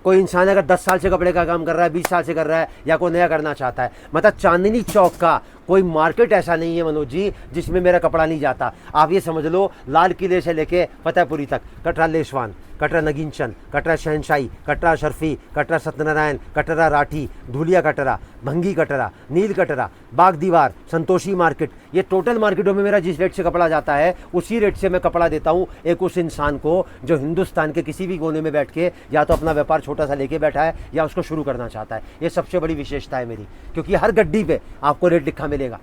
कोई इंसान अगर 10 साल से कपड़े का काम कर रहा है, 20 साल से कर रहा है, या कोई नया करना चाहता है, मतलब चांदनी चौक का कोई मार्केट ऐसा नहीं है मनोज जी जिसमें मेरा कपड़ा नहीं जाता। आप ये समझ लो, लाल किले से लेके फतेहपुरी तक, कटरा लेसवान, कटरा नगीन चंद, कटरा शहनशाही, कटरा शर्फी, कटरा सत्यनारायण, कटरा राठी, धुलिया कटरा, भंगी कटरा, नील कटरा, बाग दीवार, संतोषी मार्केट, ये टोटल मार्केटों में मेरा जिस रेट से कपड़ा जाता है उसी रेट से मैं कपड़ा देता हूँ एक उस इंसान को जो हिंदुस्तान के किसी भी कोने में बैठ के या तो अपना व्यापार छोटा सा लेके बैठा है या उसको शुरू करना चाहता है। ये सबसे बड़ी विशेषता है मेरी, क्योंकि हर गड्डी पे आपको रेट लिखा मिलेगा।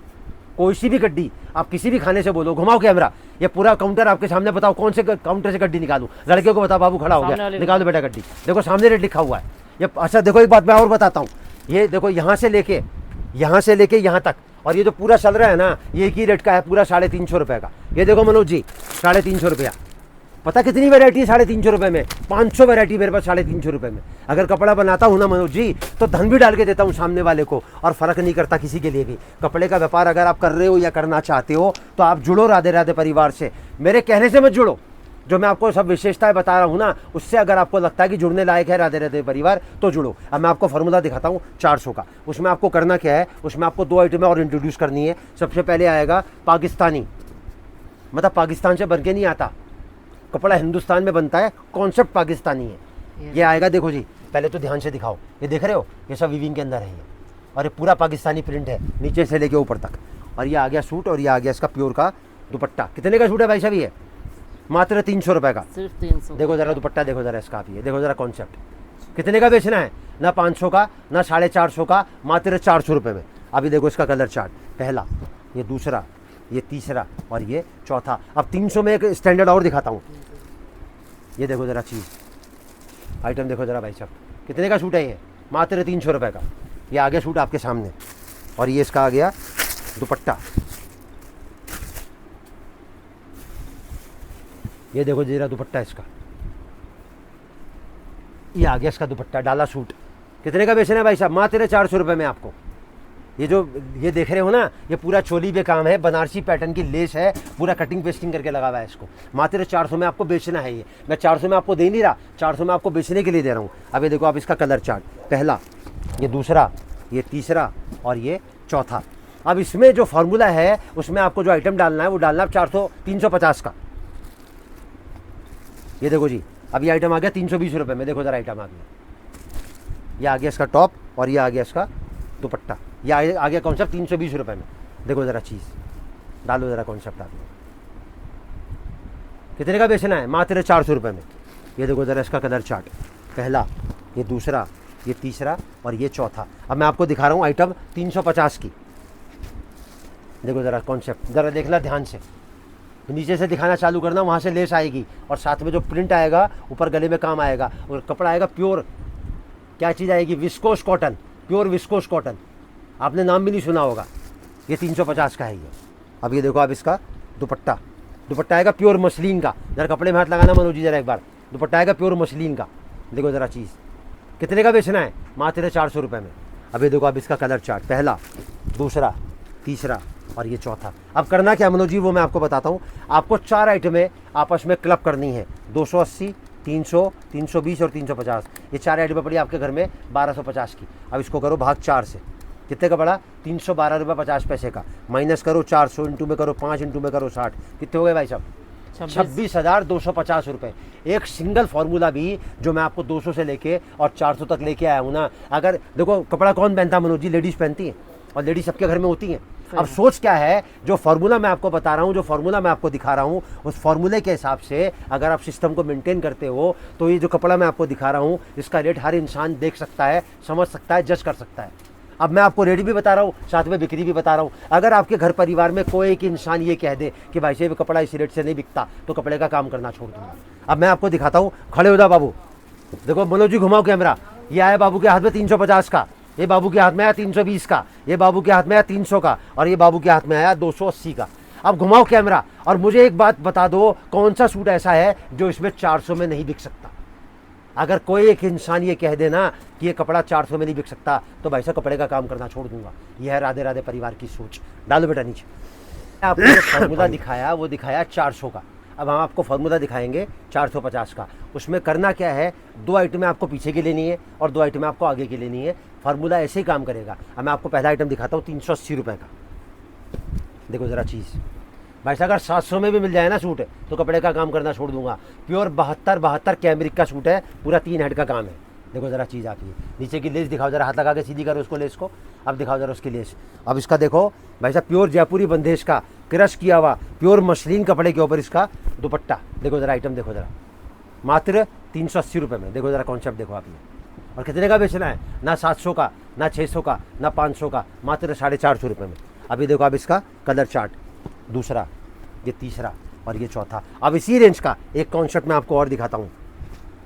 कोई सी भी गड्डी आप किसी भी खाने से बोलो, घुमाओ कैमरा, ये पूरा काउंटर आपके सामने, बताओ कौन से काउंटर से गड्डी निकालूं। लड़के को बताओ, बाबू खड़ा हो गया, निकालो बेटा गड्डी, देखो सामने रेट लिखा हुआ है ये। अच्छा देखो एक बात मैं और बताता हूँ, ये देखो यहाँ से लेके यहाँ तक, और ये जो पूरा चल रहा है ना ये एक ही रेट का है, पूरा 350 रुपये का। ये देखो मनोज जी 350 रुपया, पता कितनी वैरायटी है 350 रुपये में? 500 वैरायटी मेरे पास 350 रुपये में। अगर कपड़ा बनाता हूँ ना मनोज जी तो धन भी डाल के देता हूँ सामने वाले को, और फ़र्क नहीं करता किसी के लिए भी। कपड़े का व्यापार अगर आप कर रहे हो या करना चाहते हो तो आप जुड़ो राधे राधे परिवार से, मेरे कहने से मत जुड़ो। जो मैं आपको सब विशेषताएं बता रहा हूँ ना, उससे अगर आपको लगता है कि जुड़ने लायक है राधे राधे परिवार तो जुड़ो। अब मैं आपको फार्मूला दिखाता हूँ 400 का। उसमें आपको करना क्या है, उसमें आपको 2 आइटमें और इंट्रोड्यूस करनी है। सबसे पहले आएगा पाकिस्तानी, मतलब पाकिस्तान से बन के नहीं आता, कपड़ा हिंदुस्तान में बनता है, कॉन्सेप्ट पाकिस्तानी है। ये आएगा, देखो जी पहले तो ध्यान से दिखाओ, ये देख रहे हो ये सब वीविंग के अंदर है ये, और ये पूरा पाकिस्तानी प्रिंट है नीचे से लेके ऊपर तक। और ये आ गया सूट, और ये आ गया इसका प्योर का दुपट्टा। कितने का सूट है भाई साहब? ये मात्र 300 रुपये का,
सिर्फ 300।
देखो जरा दुपट्टा, देखो जरा इसका, आप ये देखो जरा कॉन्सेप्ट। कितने का बेचना है? ना 500 का ना 450 का, मात्र 400 रुपये में। अभी देखो इसका कलर चार्ट, पहला, ये दूसरा, ये तीसरा और ये चौथा। अब 300 में एक स्टैंडर्ड और दिखाता हूँ। ये देखो जरा चीज़, आइटम देखो जरा भाई साहब, कितने का सूट है ये? मात्र 300 रुपये का। ये आ गया सूट आपके सामने, और ये इसका आ गया दुपट्टा। ये देखो जरा दुपट्टा इसका, ये आ गया इसका दुपट्टा, डाला सूट। कितने का बेचना है भाई साहब? मात्र 400 रुपये में आपको। ये जो ये देख रहे हो ना, ये पूरा चोली पे काम है, बनारसी पैटर्न की लेस है, पूरा कटिंग पेस्टिंग करके लगा हुआ है इसको। मात्र 400 में आपको बेचना है ये। मैं 400 में आपको दे नहीं रहा, 400 में आपको बेचने के लिए दे रहा हूँ। अब ये देखो आप इसका कलर चार्ट, पहला, ये दूसरा, ये तीसरा और ये चौथा। अब इसमें जो फार्मूला है उसमें आपको जो आइटम डालना है वो डालना है 350 का। ये देखो जी, अब ये आइटम आ गया 320 रुपये में। देखो जरा आइटम आ गया, ये आ गया इसका टॉप, और ये आ गया इसका दुपट्टा। ये आ गया कॉन्सेप्ट 320 रुपये में। देखो ज़रा चीज़, डालो ज़रा कॉन्सेप्ट आपने। कितने का बेचना है? मात्र 400 रुपये में। ये देखो ज़रा इसका कलर चार्ट, पहला, ये दूसरा, ये तीसरा और ये चौथा। अब मैं आपको दिखा रहा हूँ आइटम 350 की। देखो ज़रा कॉन्सेप्ट, ज़रा देखना ध्यान से, नीचे से दिखाना चालू करना, वहाँ से लेस आएगी और साथ में जो प्रिंट आएगा ऊपर गले में काम आएगा, और कपड़ा आएगा प्योर, क्या चीज़ आएगी? Viscose cotton, pure viscose cotton. आपने नाम भी नहीं सुना होगा। ये 350 का है ये। अब ये देखो आप इसका दुपट्टा, दुपट्टा आएगा प्योर मसलिन का। जरा कपड़े में हाथ लगाना मनोज जी जरा एक बार, दुपट्टा आएगा प्योर मसलिन का। देखो ज़रा चीज़, कितने का बेचना है? मात्र 400 रुपये में। अब ये देखो आप इसका कलर चार्ट, पहला, दूसरा, तीसरा और ये चौथा। अब करना क्या मनोज जी, वो मैं आपको बताता हूँ। आपको 4 आइटमें आपस में क्लब करनी है, 280, 300, 320 और 350। ये 4 आइटमें पड़ी आपके घर में 1250 की। अब इसको करो भाग 4 से, कितने का पड़ा? 312 रुपये 50 पैसे का। माइनस करो 400, इंटू में करो 5, इंटू में करो 60। कितने हो गए भाई साहब? 26,250 रुपये। एक सिंगल फार्मूला भी जो मैं आपको 200 से लेके और 400 तक लेके आया हूँ ना। अगर देखो कपड़ा कौन पहनता है मनोज जी? लेडीज़ पहनती हैं, और लेडीज सबके घर में होती हैं। अब सोच क्या है, जो फार्मूला मैं आपको बता रहा हूँ, जो फार्मूला मैं आपको दिखा रहा हूँ, उस फार्मूले के हिसाब से अगर आप सिस्टम को मेंटेन करते हो तो ये जो कपड़ा मैं आपको दिखा रहा हूँ इसका रेट हर इंसान देख सकता है, समझ सकता है, जज कर सकता है। अब मैं आपको रेट भी बता रहा हूँ, साथ में बिक्री भी बता रहा हूँ। अगर आपके घर परिवार में कोई एक इंसान ये कह दे कि भाई साहब कपड़ा इस रेट से नहीं बिकता, तो कपड़े का काम करना छोड़ दूंगा। अब मैं आपको दिखाता हूँ, खड़े हो जाओ बाबू। देखो मनोज जी घुमाओ कैमरा। ये आया बाबू के हाथ में 350 का, ये बाबू के हाथ में आया 320 का, ये बाबू के हाथ में आया 300 का, और ये बाबू के हाथ में आया 280 का। अब घुमाओ कैमरा और मुझे एक बात बता दो, कौन सा सूट ऐसा है जो इसमें 400 में नहीं बिक सकता? अगर कोई एक इंसान ये कह देना कि ये कपड़ा 400 में नहीं बिक सकता, तो भाई साहब कपड़े का काम करना छोड़ दूंगा। यह है राधे राधे परिवार की सोच। डालो बेटा नीचे। आपको जो फार्मूला दिखाया वो दिखाया 400 का। अब हम आपको फार्मूला दिखाएंगे 450 का। उसमें करना क्या है, 2 आइटमें आपको पीछे की लेनी है और 2 आइटमें आपको आगे की लेनी है। फार्मूला ऐसे ही काम करेगा। अब मैं आपको पहला आइटम दिखाता हूँ 380 रुपये का। देखो ज़रा चीज़, भाई साहब अगर 700 में भी मिल जाए ना सूट तो कपड़े का काम करना छोड़ दूंगा। प्योर 72 कैमरिक का सूट है, पूरा 3 हेड का काम है। देखो ज़रा चीज़ आती है, नीचे की लेस दिखाओ ज़रा, हाथ लगा के सीधी करो उसको लेस को, अब दिखाओ ज़रा उसकी लेस। अब इसका देखो भाई साहब प्योर जयपुरी बंदेश का क्रश किया हुआ प्योर मसलिन कपड़े के ऊपर इसका दुपट्टा। देखो ज़रा आइटम देखो ज़रा, मात्र 380 रुपये में। देखो ज़रा कॉन्सेप्ट देखो आप ये, और कितने का बेचना है, ना 700 का, ना 600 का, ना 500 का, मात्र 450 रुपये में। अभी देखो अब इसका कलर चार्ट, दूसरा, ये तीसरा और ये चौथा। अब इसी रेंज का एक कॉन्सेप्ट मैं आपको और दिखाता हूँ,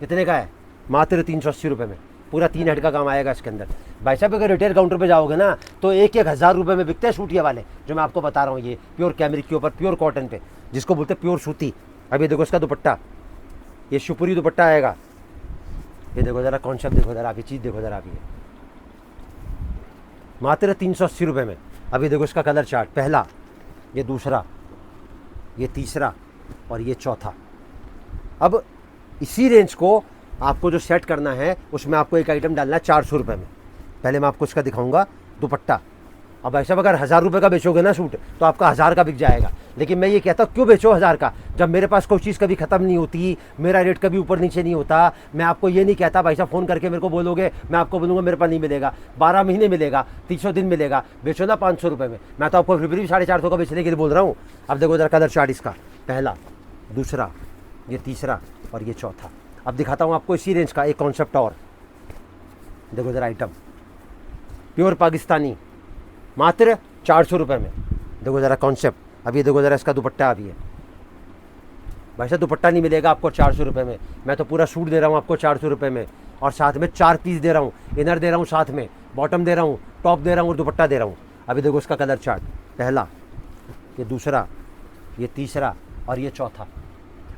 कितने का है, मात्र 380 रुपये में। पूरा 3 हेड का काम आएगा इसके अंदर। भाई साहब अगर रिटेल काउंटर पे जाओगे ना तो 1,000 रुपये में बिकते हैं सूट ये वाले जो मैं आपको बता रहा हूँ। ये प्योर कैमरिक के ऊपर प्योर कॉटन पे, जिसको बोलते हैं प्योर सूती। अभी देखो इसका दुपट्टा, ये शिवपुरी दुपट्टा आएगा। ये देखो ज़रा कॉन्सेप्ट देखो ज़रा, आप ये चीज़ देखो ज़रा, आप ये मात्र 380 रुपये में। अभी देखो इसका कलर चार्ट, पहला, ये दूसरा, ये तीसरा और ये चौथा। अब इसी रेंज को आपको जो सेट करना है उसमें आपको एक आइटम डालना है 400 रुपये में। पहले मैं आपको इसका दिखाऊंगा दुपट्टा। अब ऐसा अगर 1000 रुपये का बेचोगे ना सूट तो आपका 1000 का बिक जाएगा, लेकिन मैं ये कहता हूँ क्यों बेचो 1000 का, जब मेरे पास कोई चीज़ कभी ख़त्म नहीं होती, मेरा रेट कभी ऊपर नीचे नहीं होता। मैं आपको ये नहीं कहता भाई साहब फ़ोन करके मेरे को बोलोगे, मैं आपको बोलूँगा मेरे पास नहीं मिलेगा, 12 महीने मिलेगा, 300 दिन मिलेगा, बेचो ना 500 रुपये में। मैं तो आपको फिर भी 450 का बेचने के लिए बोल रहा हूँ। अब देखो जरा कलर चार्ट इसका, पहला, दूसरा, ये तीसरा और ये चौथा। अब दिखाता हूँ आपको इसी रेंज का एक कॉन्सेप्ट और। देखो ज़रा आइटम, प्योर पाकिस्तानी, मात्र 400 रुपये में। देखो ज़रा कॉन्सेप्ट, अभी देखो ज़रा इसका दुपट्टा। अभी है भाई साहब दुपट्टा नहीं मिलेगा आपको 400 रुपये में, मैं तो पूरा सूट दे रहा हूँ आपको 400 रुपये में, और साथ में 4 पीस दे रहा हूँ, इनर दे रहा हूँ, साथ में बॉटम दे रहा हूँ, टॉप दे रहा हूँ और दुपट्टा दे रहा हूँ। अभी देखो इसका कलर चार्ट, पहला, ये दूसरा, ये तीसरा और ये चौथा।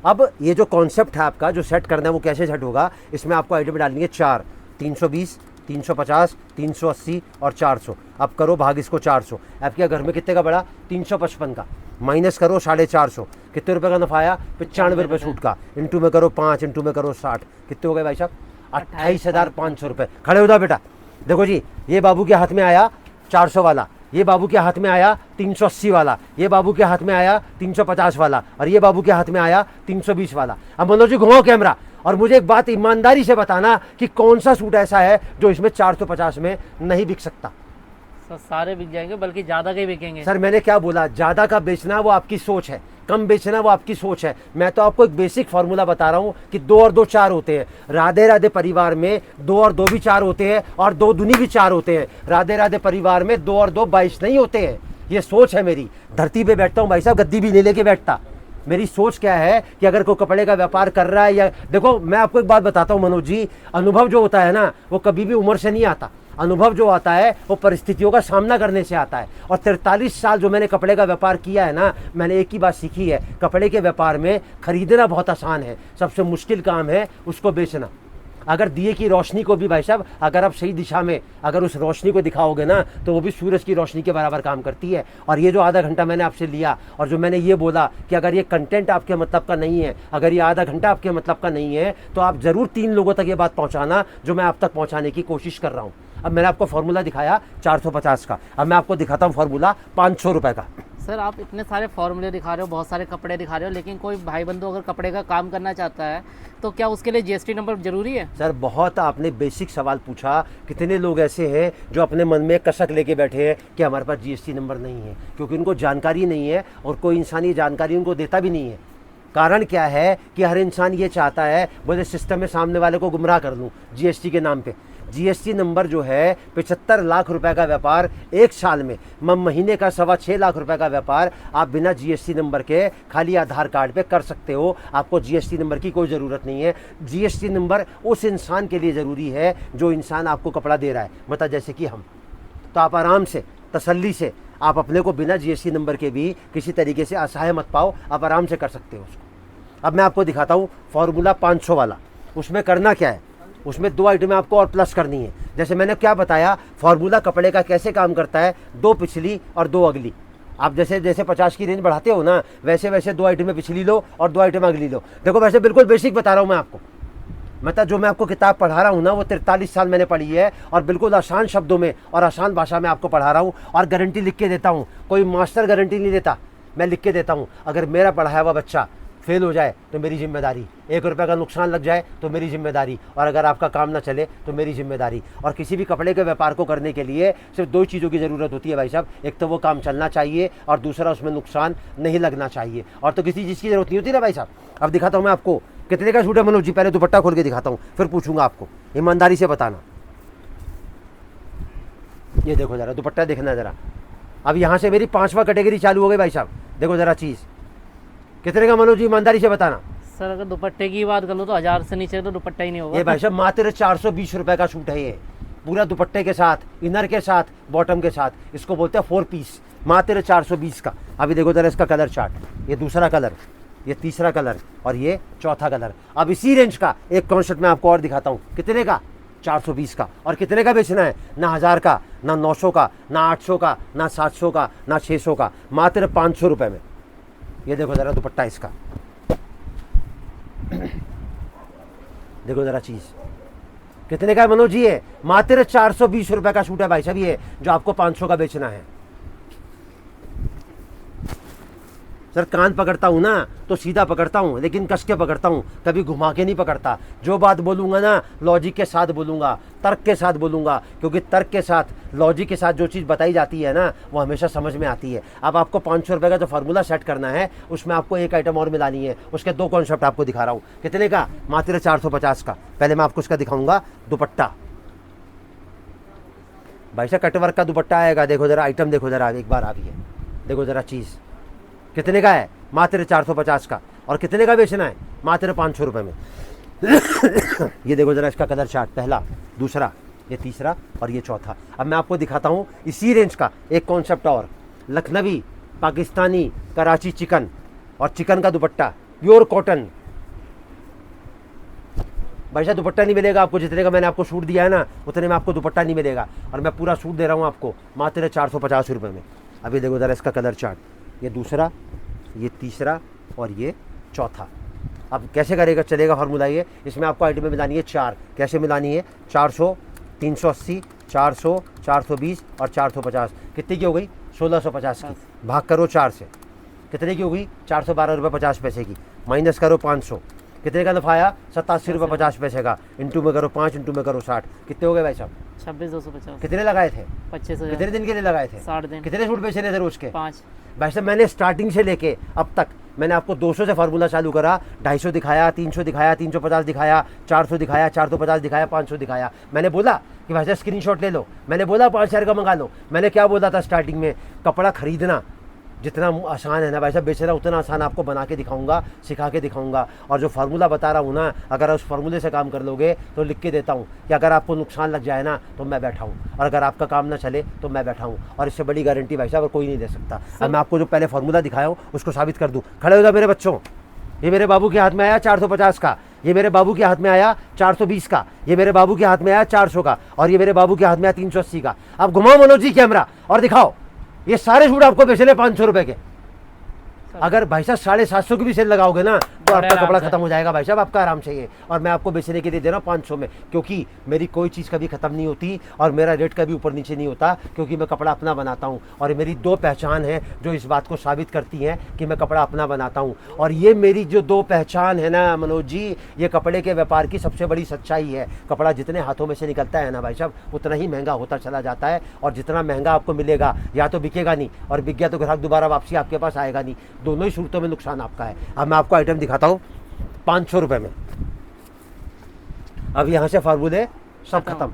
अब ये जो कॉन्सेप्ट है आपका जो सेट करना है वो कैसे सेट होगा, इसमें आपको आइटम डालनी है 4, 320, 350, 380 और 400। अब करो भाग इसको 400, आपके घर में कितने का बड़ा, 355 का, माइनस करो 450, कितने रुपए का नफा आया, 95 रुपये सूट का, इंटू में करो 5, इंटू में करो 60, कितने हो गए भाई साहब, 28,500 रुपये। खड़े हो जाओ बेटा। देखो जी, ये बाबू के हाथ में आया 400 वाला, ये बाबू के हाथ में आया 380 वाला, ये बाबू के हाथ में आया 350 वाला और ये बाबू के हाथ में आया 320 वाला। अब मनोज जी घुमाओ कैमरा और मुझे एक बात ईमानदारी से बताना कि कौन सा सूट ऐसा है जो इसमें 450 में नहीं बिक सकता।
सर सारे बिक जाएंगे, बल्कि ज़्यादा के बिकेंगे।
सर मैंने क्या बोला, ज़्यादा का बेचना वो आपकी सोच है, कम बेचना वो आपकी सोच है। मैं तो आपको एक बेसिक फार्मूला बता रहा हूँ कि 2 और 2 4 होते हैं। राधे राधे परिवार में 2 और 2 भी 4 होते हैं और 2 दूनी भी 4 होते हैं। राधे राधे परिवार में 2 और 2 22 नहीं होते हैं। ये सोच है मेरी। धरती पे बैठता हूँ भाई साहब, गद्दी भी नहीं लेके बैठता। मेरी सोच क्या है कि अगर कोई कपड़े का व्यापार कर रहा है या, देखो मैं आपको एक बात बताता हूँ मनोज जी, अनुभव जो होता है ना वो कभी भी उम्र से नहीं आता। अनुभव जो आता है वो परिस्थितियों का सामना करने से आता है। और 43 साल जो मैंने कपड़े का व्यापार किया है ना, मैंने एक ही बात सीखी है, कपड़े के व्यापार में खरीदना बहुत आसान है, सबसे मुश्किल काम है उसको बेचना। अगर दिए की रोशनी को भी भाई साहब अगर आप सही दिशा में अगर उस रोशनी को दिखाओगे ना तो वो भी सूरज की रोशनी के बराबर काम करती है। और ये जो आधा घंटा मैंने आपसे लिया और जो मैंने ये बोला कि अगर ये कंटेंट आपके मतलब का नहीं है, अगर ये आधा घंटा आपके मतलब का नहीं है, तो आप ज़रूर 3 लोगों तक ये बात पहुँचाना जो मैं आप तक पहुँचाने की कोशिश कर रहा हूँ। अब मैंने आपको फार्मूला दिखाया 450 का, अब मैं आपको दिखाता हूँ फार्मूला 500 रुपये का।
सर आप इतने सारे फॉर्मूले दिखा रहे हो, बहुत सारे कपड़े दिखा रहे हो, लेकिन कोई भाई बंधु अगर कपड़े का काम करना चाहता है तो क्या उसके लिए जीएसटी नंबर जरूरी है?
सर बहुत आपने बेसिक सवाल पूछा। कितने लोग ऐसे हैं जो अपने मन में कसक लेके बैठे हैं कि हमारे पास जीएसटी नंबर नहीं है, क्योंकि उनको जानकारी नहीं है और कोई इंसान ये जानकारी उनको देता भी नहीं है। कारण क्या है कि हर इंसान ये चाहता है बोले सिस्टम में सामने वाले को गुमराह कर दूँ जीएसटी के नाम पे। जीएसटी नंबर जो है 75 लाख रुपए का व्यापार एक साल में, महीने का 6.25 लाख रुपए का व्यापार आप बिना जीएसटी नंबर के खाली आधार कार्ड पे कर सकते हो। आपको जीएसटी नंबर की कोई ज़रूरत नहीं है। जीएसटी नंबर उस इंसान के लिए ज़रूरी है जो इंसान आपको कपड़ा दे रहा है, मतलब जैसे कि हम। तो आप आराम से तसल्ली से आप अपने को बिना जीएसटी नंबर के भी किसी तरीके से असहाय मत पाओ, आप आराम से कर सकते हो उसको। अब मैं आपको दिखाता हूँ फार्मूला 500 वाला। उसमें करना क्या है, उसमें 2 आइटमें आपको और प्लस करनी है। जैसे मैंने क्या बताया फार्मूला कपड़े का कैसे काम करता है, 2 पिछली और 2 अगली। आप जैसे जैसे 50 की रेंज बढ़ाते हो ना, वैसे वैसे 2 आइटमें पिछली लो और 2 आइटम अगली लो। देखो वैसे बिल्कुल बेसिक बता रहा हूँ मैं आपको, मतलब जो मैं आपको किताब पढ़ा रहा हूँ ना वो 43 साल मैंने पढ़ी है और बिल्कुल आसान शब्दों में और आसान भाषा में आपको पढ़ा रहा हूँ और गारंटी लिख के देता हूँ। कोई मास्टर गारंटी नहीं देता मैं लिख के देता हूँ, अगर मेरा पढ़ाया हुआ बच्चा फेल हो जाए तो मेरी जिम्मेदारी, 1 रुपये का नुकसान लग जाए तो मेरी जिम्मेदारी, और अगर आपका काम ना चले तो मेरी जिम्मेदारी। और किसी भी कपड़े के व्यापार को करने के लिए सिर्फ 2 चीज़ों की ज़रूरत होती है भाई साहब, एक तो वो काम चलना चाहिए और दूसरा उसमें नुकसान नहीं लगना चाहिए, और तो किसी चीज़ की ज़रूरत नहीं होती ना भाई साहब। अब दिखाता हूँ मैं आपको कितने का सूट है मनोज जी, पहले दुपट्टा खोल के दिखाता हूँ, फिर पूछूंगा आपको, ईमानदारी से बताना। ये देखो ज़रा दुपट्टा देखना ज़रा। अब यहाँ से मेरी 5वां कैटेगरी चालू हो गई भाई साहब, देखो ज़रा चीज़ कितने का मनोज जी, ईमानदारी से बताना।
सर अगर दुपट्टे की बात कर लो तो 1000 से नीचे तो दुपट्टा ही नहीं होगा।
ये भाई साहब मात्र 420 रुपए का सूट है, ये पूरा दुपट्टे के साथ, इनर के साथ, बॉटम के साथ, इसको बोलते हैं 4 पीस, मात्र 420 का। अभी देखो जरा इसका कलर चार्ट, ये दूसरा कलर, ये तीसरा कलर और ये चौथा कलर। अब इसी रेंज का एक कॉन्सेप्ट मैं आपको और दिखाता हूँ, कितने का, 420 का। और कितने का बेचना है, ना 1000 का, ना 900 का, ना 800 का, ना 700 का, ना 600 का, मात्र 500 रुपये में। ये देखो ज़रा दुपट्टा इसका, देखो ज़रा चीज़ कितने का है मनोज जी, है मात्र 420 रुपये का सूट है भाई साहब, ये जो आपको 500 का बेचना है। सर कान पकड़ता हूँ ना तो सीधा पकड़ता हूँ, लेकिन कस के पकड़ता हूँ, कभी घुमा के नहीं पकड़ता। जो बात बोलूँगा ना लॉजिक के साथ बोलूँगा, तर्क के साथ बोलूँगा, क्योंकि तर्क के साथ, लॉजिक के साथ जो चीज़ बताई जाती है ना वो हमेशा समझ में आती है। अब आपको 500 रुपये का जो फार्मूला सेट करना है उसमें आपको एक आइटम और मिलानी है, उसके 2 कॉन्सेप्ट आपको दिखा रहा हूँ। कितने का, मात्र 450 का। पहले मैं आपको उसका दिखाऊँगा दुपट्टा, भाई साहब कटवर्क का दुपट्टा आएगा। देखो ज़रा आइटम, देखो ज़रा एक बार आ गई है, देखो ज़रा चीज़ कितने का है, मात्र 450 का। और कितने का बेचना है, मात्र 500 रुपये में। ये देखो ज़रा इसका कलर चार्ट, पहला, दूसरा, ये तीसरा और ये चौथा। अब मैं आपको दिखाता हूँ इसी रेंज का एक कॉन्सेप्ट और, लखनवी, पाकिस्तानी, कराची चिकन, और चिकन का दुपट्टा, प्योर कॉटन। भाई साहब दुपट्टा नहीं मिलेगा आपको, जितने का मैंने आपको सूट दिया है ना उतने में आपको दुपट्टा नहीं मिलेगा, और मैं पूरा सूट दे रहा हूँ आपको मात्र 450 रुपये में। अभी देखो ज़रा इसका कलर चार्ट, ये दूसरा, ये तीसरा और ये चौथा। अब कैसे करेगा, चलेगा फार्मूला ये, इसमें आपको आइटमें मिलानी है 4। कैसे मिलानी है, 400, 380, 400, 420 और 450। कितनी की हो गई, 1650 की। भाग करो 4 से, कितने की हो गई, 412 रुपये 50 पैसे की। माइनस करो 500, कितने का नफा आया, 87 रुपये 50 पैसे का। इंटू में करो 5, इंटू में करो 60, कितने हो गए भाई साहब,
26,250।
कितने लगाए थे,
25,000।
कितने दिन के लिए लगाए थे,
60 दिन।
कितने सूट बेचे थे रोज के,
5।
भाई साहब मैंने स्टार्टिंग से लेके अब तक मैंने आपको 200 से फार्मूला चालू करा, 250 दिखाया, 300 दिखाया, 350 दिखाया, 400 दिखाया, 450 दिखाया, 500 दिखाया। मैंने बोला कि भाई साहब स्क्रीनशॉट ले लो, मैंने बोला 5000 का मंगा लो। मैंने क्या बोला था स्टार्टिंग में, कपड़ा खरीदना जितना आसान है ना भाई साहब, बेचना उतना आसान आपको बना के दिखाऊंगा, सिखा के दिखाऊंगा। और जो फार्मूला बता रहा हूँ ना, अगर उस फार्मूले से काम कर लोगे तो लिख के देता हूँ कि अगर आपको नुकसान लग जाए ना तो मैं बैठा हूँ, और अगर आपका काम ना चले तो मैं बैठा हूँ। और इससे बड़ी गारंटी भाई साहब और कोई नहीं दे सकता। अब मैं आपको जो पहले फार्मूला दिखाया हूँ उसको साबित कर दूँ। खड़े हो जाओ मेरे बच्चों, ये मेरे बाबू के हाथ में आया 450 का, ये मेरे बाबू के हाथ में आया 420 का, ये मेरे बाबू के हाथ में आया 400 का, और ये मेरे बाबू के हाथ में आया 380 का। अब घुमाओ मनोज जी कैमरा और दिखाओ, ये सारे सूट आपको बेचने 500 रुपये के। अगर भाई साहब 750 की भी सेल लगाओगे ना तो आपका कपड़ा खत्म हो जाएगा भाई साहब, आपका आराम से ये। और मैं आपको बेचने के लिए दे रहा हूँ 500 में, क्योंकि मेरी कोई चीज़ कभी ख़त्म नहीं होती और मेरा रेट कभी ऊपर नीचे नहीं होता, क्योंकि मैं कपड़ा अपना बनाता हूँ। और मेरी 2 पहचान है जो इस बात को साबित करती हैं कि मैं कपड़ा अपना बनाता हूँ। और ये मेरी जो 2 पहचान है ना मनोज जी, ये कपड़े के व्यापार की सबसे बड़ी सच्चाई है। कपड़ा जितने हाथों में से निकलता है ना भाई साहब उतना ही महंगा होता चला जाता है, और जितना महंगा आपको मिलेगा या तो बिकेगा नहीं, और बिक गया तो ग्राहक दोबारा वापसी आपके पास आएगा नहीं। दोनों ही सूरतों में नुकसान आपका है। अब मैं आपको आइटम दिखाता हूँ 500 रुपये में। अब यहाँ से फार्मूले सब खत्म।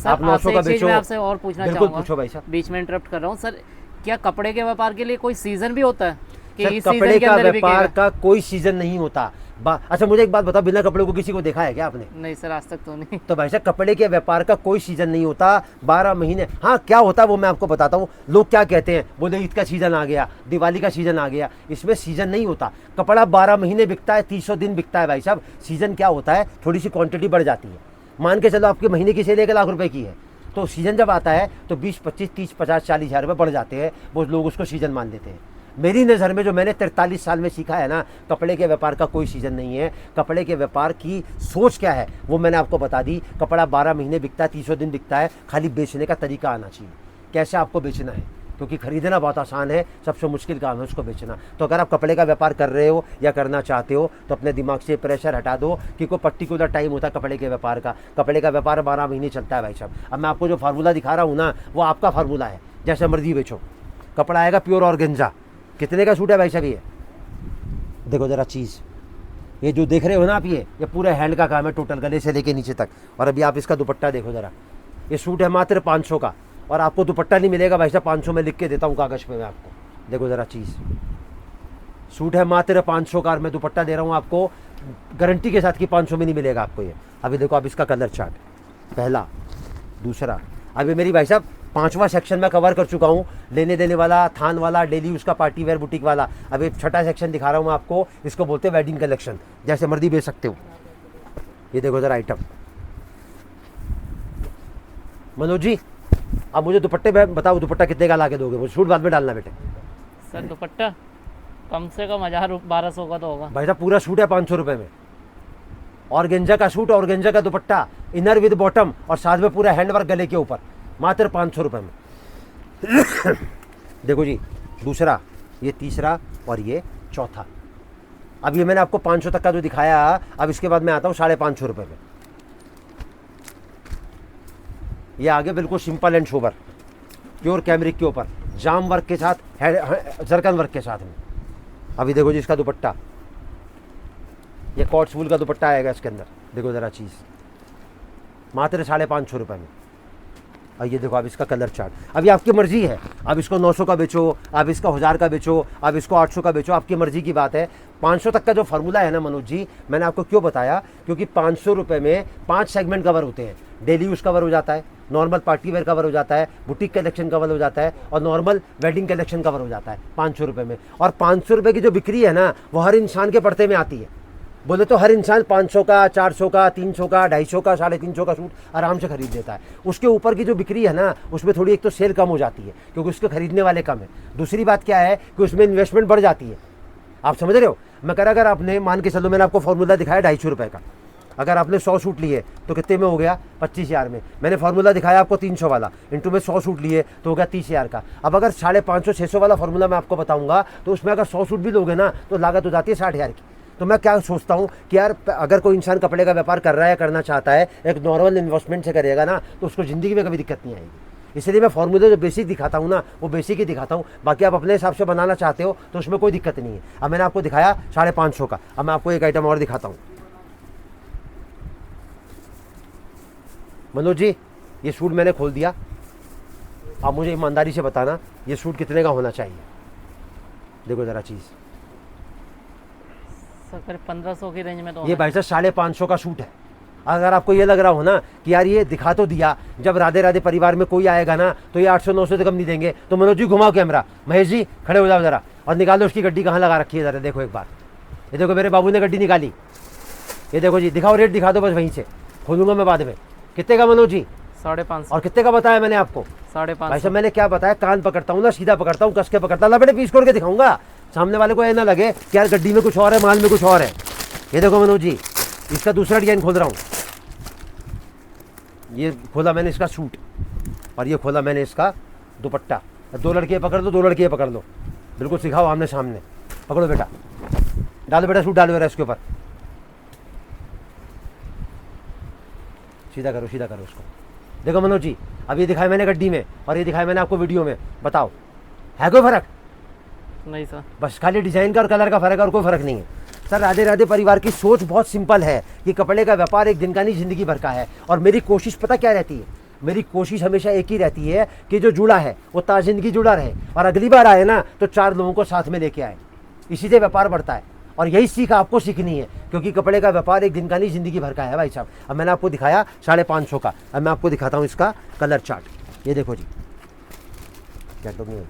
आप 900 का बेचो।
मैं आपसे और पूछना
बिल्कुल
चाहूंगा,
पूछो भाई साहब,
बीच में इंटरप्ट कर रहा हूँ सर, क्या कपड़े के व्यापार के लिए कोई सीजन भी होता है कि
सर,
इस
कपड़े
सीजन के
का
अंदर
व्यापार
बिकेगा?
का कोई सीजन नहीं होता। अच्छा मुझे एक बात बताओ, बिना कपड़े को किसी को देखा है क्या आपने?
नहीं सर, आज तक तो नहीं।
तो भाई साहब कपड़े के व्यापार का कोई सीजन नहीं होता, 12 महीने। हाँ क्या होता है वो मैं आपको बताता हूँ। लोग क्या कहते हैं, बोले ईद का सीजन आ गया, दिवाली का सीजन आ गया। इसमें सीजन नहीं होता। कपड़ा 12 महीने बिकता है, 300 दिन बिकता है भाई साहब। सीजन क्या होता है, थोड़ी सी क्वांटिटी बढ़ जाती है। मान के चलो आपके महीने की सेल 1 लाख रुपए की है, तो सीजन जब आता है तो 20, 25, 30, 50, 40 हज़ार रुपये बढ़ जाते हैं। वो लोग उसको सीजन मान लेते हैं। मेरी नज़र में जो मैंने 43 साल में सीखा है ना, कपड़े के व्यापार का कोई सीज़न नहीं है। कपड़े के व्यापार की सोच क्या है वो मैंने आपको बता दी। कपड़ा 12 महीने बिकता है, 300 दिन बिकता है, खाली बेचने का तरीका आना चाहिए। कैसे आपको बेचना है, क्योंकि खरीदना बहुत आसान है, सबसे मुश्किल काम है उसको बेचना। तो अगर आप कपड़े का व्यापार कर रहे हो या करना चाहते हो तो अपने दिमाग से प्रेशर हटा दो कि कोई पर्टिकुलर टाइम होता है कपड़े के व्यापार का। कपड़े का व्यापार 12 महीने चलता है भाई साहब। अब मैं आपको जो फार्मूला दिखा रहा हूँ ना, वो आपका फार्मूला है, जैसे मर्जी बेचो। कपड़ा आएगा प्योर ऑर्गेन्जा। कितने का सूट है भाई साहब ये? देखो ज़रा चीज़, ये जो देख रहे हो ना आप, ये पूरा हैंड का काम है टोटल, गले से लेके नीचे तक। और अभी आप इसका दुपट्टा देखो ज़रा, ये सूट है मात्र 500 का, और आपको दुपट्टा नहीं मिलेगा भाई साहब 500 में लिख के देता हूँ कागज़ पे मैं आपको। देखो ज़रा चीज़, सूट है मात्र 500 का, और मैं दुपट्टा दे रहा हूँ आपको गारंटी के साथ कि 500 में नहीं मिलेगा आपको ये। अभी देखो आप इसका कलर चार्ट, पहला, दूसरा, अभी मेरी भाई साहब 5वां सेक्शन में कवर कर चुका हूँ। लेने देने वाला, थान वाला, डेली उसका पार्टी वेयर, बुटीक वाला। अभी 6ठा सेक्शन दिखा रहा हूँ मैं आपको, इसको बोलते हैं वेडिंग कलेक्शन, जैसे मर्जी बेच सकते हो। ये देखो ज़रा आइटम। मनोज जी अब मुझे दुपट्टे में बताओ, दुपट्टा कितने का ला के दोगे? मुझे सूट बाद में डालना बेटे।
सर दुपट्टा कम से कम 1200 का तो होगा
भाई साहब। पूरा सूट है 500 रुपये में, ऑर्गेन्जा का सूट, ऑर्गेन्जा का दुपट्टा, इनर विद बॉटम, और साथ में पूरा हैंडवर्क गले के ऊपर, मात्र 500 रुपये में। देखो जी, दूसरा, ये तीसरा, और ये चौथा। अब ये मैंने आपको 500 तक का जो दिखाया, अब इसके बाद मैं आता हूँ 550 रुपये में। ये आगे बिल्कुल simple and sober, pure cambric के ऊपर, जाम वर्क के साथ, जरकन वर्क के साथ में। अभी देखो जी इसका दुपट्टा, ये कॉट्स वूल का दुपट्टा आएगा इसके अंदर। देखो ज़रा चीज़, मात्र 550 रुपये में। और ये देखो अब इसका कलर चार्ट। अभी आपकी मर्जी है, अब इसको 900 का बेचो, अब इसको 1000 का बेचो, अब इसको 800 का बेचो, आपकी मर्जी की बात है। 500 तक का जो फार्मूला है ना मनोज जी, मैंने आपको क्यों बताया, क्योंकि 500 रुपये में 5 सेगमेंट कवर होते हैं। डेली यूज़ कवर हो जाता है, नॉर्मल पार्टी वेयर कवर हो जाता है, बुटीक कलेक्शन कवर हो जाता है, और नॉर्मल वेडिंग कलेक्शन कवर हो जाता है 500 रुपये में। और 500 रुपये की जो बिक्री है ना, वो हर इंसान के पर्दे में आती है। बोले तो हर इंसान 500 का, 400 का, 300 का, 250 का, 350 का सूट आराम से खरीद लेता है। उसके ऊपर की जो बिक्री है ना, उसमें थोड़ी एक तो सेल कम हो जाती है, क्योंकि उसके खरीदने वाले कम है। दूसरी बात क्या है कि उसमें इन्वेस्टमेंट बढ़ जाती है। आप समझ रहे हो? मैं कह रहा, अगर आपने मान के चलो, मैंने आपको फॉर्मूला दिखाया 250 रुपये का, अगर आपने 100 सूट लिए तो कितने में हो गया? 25,000 में। मैंने फार्मूला दिखाया आपको 300 वाला, इंटू में 100 सूट लिए तो हो गया 30,000 का। अब अगर 550, 600 वाला फार्मूला मैं आपको बताऊंगा, तो उसमें अगर 100 सूट भी लोगे ना, तो लागत हो जाती है 60,000 की। तो मैं क्या सोचता हूँ कि यार, अगर कोई इंसान कपड़े का व्यापार कर रहा है, करना चाहता है, एक नॉर्मल इन्वेस्टमेंट से करेगा ना, तो उसको ज़िंदगी में कभी दिक्कत नहीं आएगी। इसलिए मैं फार्मूले जो बेसिक दिखाता हूँ ना, वो बेसिक ही दिखाता हूँ। बाकी आप अपने हिसाब से बनाना चाहते हो तो उसमें कोई दिक्कत नहीं है। अब मैंने आपको दिखाया 550 का, अब मैं आपको एक आइटम और दिखाता हूँ। मनोज जी, ये सूट मैंने खोल दिया, आप मुझे ईमानदारी से बताना ये सूट कितने का होना चाहिए। देखो ज़रा चीज़,
सर करीब 1500 की रेंज में तो
ये भाई साहब 550 का सूट है। अगर आपको ये लग रहा हो ना कि यार ये दिखा तो दिया, जब राधे राधे परिवार में कोई आएगा ना तो ये 800-900 से कम नहीं देंगे, तो मनोज जी घुमाओ कैमरा, महेश जी खड़े हो जाओ ज़रा और निकालो उसकी गड्डी कहाँ लगा रखी है ज़रा देखो एक बार। ये देखो मेरे बाबू ने गड्डी निकाली, ये देखो जी, दिखाओ रेट दिखा दो बस, वहीं से खोलूंगा मैं बाद में। कितने का मनोज जी?
550।
और कितने का बताया मैंने आपको?
550।
भाई साहब मैंने क्या बताया, कान पकड़ता हूँ ना, सीधा पकड़ता हूँ, कस के पकड़ता हूँ, बेटे पीस करके दिखाऊंगा, सामने वाले को ये ना लगे कि यार गड्डी में कुछ और है, माल में कुछ और है। ये देखो मनोज जी, इसका दूसरा डिजाइन खोल रहा हूँ। ये खोला मैंने इसका सूट, और ये खोला मैंने इसका दुपट्टा। 2 लड़के पकड़ लो, 2 लड़के पकड़ लो, बिल्कुल सिखाओ आमने सामने। पकड़ो बेटा, डालो बेटा सूट, डालो बेटा इसके ऊपर, सीधा करो, सीधा करो उसको। देखो मनोज जी, अब ये दिखाया मैंने गड्डी में और ये दिखाया मैंने आपको वीडियो में, बताओ है कोई फर्क?
नहीं सर,
बस खाली डिजाइन का और कलर का फर्क है और कोई फर्क नहीं है। सर राधे राधे परिवार की सोच बहुत सिंपल है कि कपड़े का व्यापार एक दिन का नहीं, जिंदगी भर का है। और मेरी कोशिश पता क्या रहती है? मेरी कोशिश हमेशा एक ही रहती है कि जो जुड़ा है वो ताजिंदगी जुड़ा रहे, और अगली बार आए ना तो 4 लोगों को साथ में लेके आए। इसी से व्यापार बढ़ता है, और यही सीख आपको सीखनी है, क्योंकि कपड़े का व्यापार एक दिन का नहीं, जिंदगी भर का है भाई साहब। अब मैंने आपको दिखाया 550 का, अब मैं आपको दिखाता हूँ इसका कलर चार्ट। ये देखो जी, क्या तो नहीं,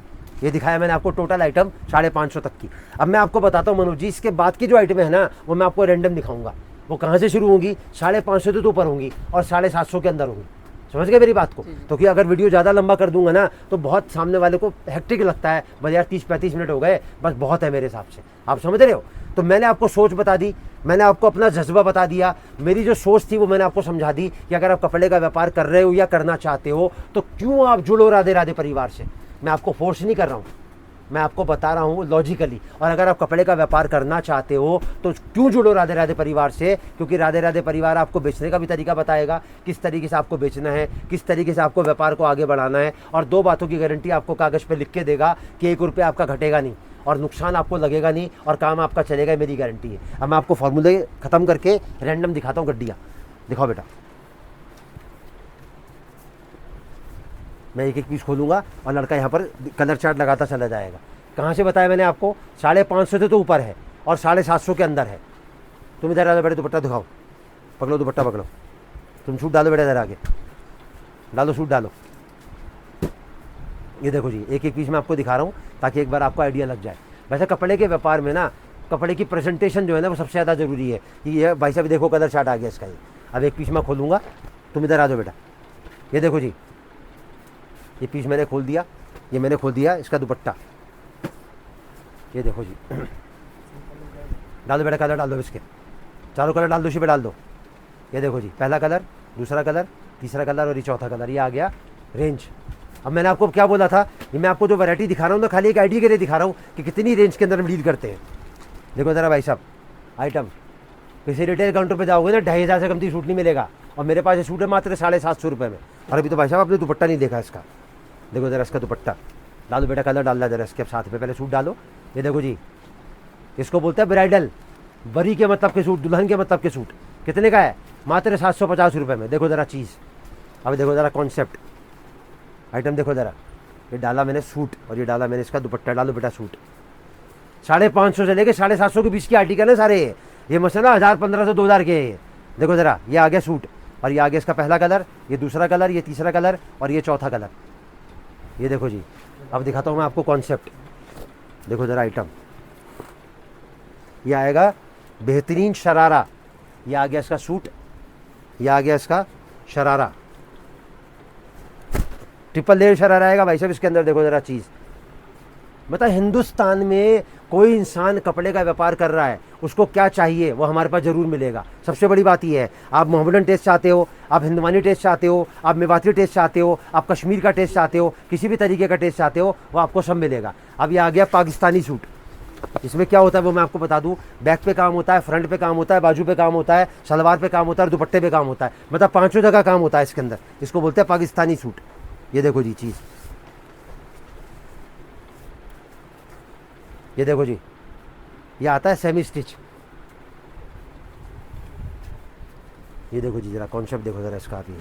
ये दिखाया मैंने आपको टोटल आइटम 550 तक की। अब मैं आपको बताता हूँ मनोज जी, इसके बाद की जो आइटम है ना, वो मैं आपको रैंडम दिखाऊंगा। वो कहाँ से शुरू होंगी? 550 से तो ऊपर होंगी और 750 के अंदर होंगी। समझ गए मेरी बात को? तो कि अगर वीडियो ज़्यादा लंबा कर दूंगा ना तो बहुत सामने वाले को हेक्टिक लगता है, बस यार 30-35 मिनट हो गए, बस बहुत है मेरे हिसाब से। आप समझ रहे हो? तो मैंने आपको सोच बता दी, मैंने आपको अपना जज्बा बता दिया, मेरी जो सोच थी वो मैंने आपको समझा दी कि अगर आप कपड़े का व्यापार कर रहे हो या करना चाहते हो तो क्यों आप जुड़ो राधे राधे परिवार से। मैं आपको फोर्स नहीं कर रहा हूँ, मैं आपको बता रहा हूँ लॉजिकली। और अगर आप कपड़े का व्यापार करना चाहते हो तो क्यों जुड़ो राधे राधे परिवार से, क्योंकि राधे राधे परिवार आपको बेचने का भी तरीका बताएगा, किस तरीके से आपको बेचना है, किस तरीके से आपको व्यापार को आगे बढ़ाना है। और 2 बातों की गारंटी आपको कागज़ पे लिख के देगा कि 1 रुपये आपका घटेगा नहीं और नुकसान आपको लगेगा नहीं और काम आपका चलेगा, मेरी गारंटी है। अब मैं आपको फॉर्मूले ख़त्म करके रैंडम दिखाता हूँ गड्डियाँ। दिखाओ बेटा, मैं एक पीस खोलूँगा और लड़का यहाँ पर कलर चार्ट लगाता चला जाएगा। कहाँ से बताया मैंने आपको? 550 से तो ऊपर है और 750 के अंदर है। तुम इधर आ जाओ बेटे, दुपट्टा दिखाओ, पकड़ो दुपट्टा पकड़ो, तुम सूट डालो बेटा, इधर आगे डालो, सूट डालो। ये देखो जी, एक पीस मैं आपको दिखा रहा हूँ ताकि एक बार आपको आइडिया लग जाए। वैसे कपड़े के व्यापार में ना कपड़े की प्रेजेंटेशन जो है ना वो सबसे ज़्यादा ज़रूरी है। कि ये भाई साहब देखो कलर चार्ट आ गया इसका। ये अब एक पीस मैं खोलूँगा, तुम इधर आ जाओ बेटा। ये देखो जी, ये पीस मैंने खोल दिया, ये मैंने खोल दिया इसका दुपट्टा। ये देखो जी, डाल दो बेटा, कलर डाल दो, इसके चारों कलर डाल दो, इसी पे डाल दो। ये देखो जी, पहला कलर, दूसरा कलर, तीसरा कलर और ये चौथा कलर। ये आ गया रेंज। अब मैंने आपको क्या बोला था, ये मैं आपको जो वैरायटी दिखा रहा हूँ ना खाली एक आइडिया के लिए दिखा रहा हूँ कि कितनी रेंज के अंदर हम डील करते हैं। देखो ज़रा भाई साहब, आइटम किसी रिटेल काउंटर पे जाओगे ना 2500 से कमती सूट नहीं मिलेगा, और मेरे पास ये सूट है मात्र 750 रुपये में। और अभी तो भाई साहब आपने दुपट्टा नहीं देखा इसका। देखो ज़रा इसका दुपट्टा डालो बेटा, कलर डालना जरा इसके साथ में, पहले सूट डालो। ये देखो जी, इसको बोलते हैं ब्राइडल, बरी के मतलब के सूट, दुल्हन के मतलब के सूट। कितने का है? मात्र 750 रुपये में। देखो ज़रा चीज़, अब देखो ज़रा कॉन्सेप्ट, आइटम देखो ज़रा। ये डाला मैंने सूट और ये डाला मैंने इसका दुपट्टा। डालो बेटा सूट। 550 से लेके 750 के बीच की आर्टिकल है सारे। ये मसला 1000, 1500, 2000 के। देखो ज़रा, ये आ गया सूट और ये आ गया इसका पहला कलर, ये दूसरा कलर, ये तीसरा कलर और ये चौथा कलर। ये देखो जी, अब दिखाता हूँ मैं आपको कॉन्सेप्ट। देखो ज़रा आइटम, ये आएगा बेहतरीन शरारा। ये आ गया इसका सूट, ये आ गया इसका शरारा, ट्रिपल लेयर शरारा आएगा भाई साहब इसके अंदर। देखो ज़रा चीज़, मतलब हिंदुस्तान में कोई इंसान कपड़े का व्यापार कर रहा है, उसको क्या चाहिए वो हमारे पास ज़रूर मिलेगा। सबसे बड़ी बात ये है, आप मोहम्मडन टेस्ट चाहते हो, आप हिंदवानी टेस्ट चाहते हो, आप मेवाती टेस्ट चाहते हो, आप कश्मीर का टेस्ट चाहते हो, किसी भी तरीके का टेस्ट चाहते हो, वो आपको सब मिलेगा। अब ये आ गया पाकिस्तानी सूट। इसमें क्या होता है वो मैं आपको बता दूं, बैक पे काम होता है, फ्रंट पे काम होता है, बाजू पे काम होता है, सलवार पे काम होता है और दुपट्टे पे काम होता है। मतलब 5 जगह काम होता है इसके अंदर। इसको बोलते हैं पाकिस्तानी सूट। ये देखो जी चीज़, ये देखो जी, ये आता है सेमी स्टिच। ये देखो जी, ज़रा कॉन्सेप्ट देखो ज़रा इसका, आप ये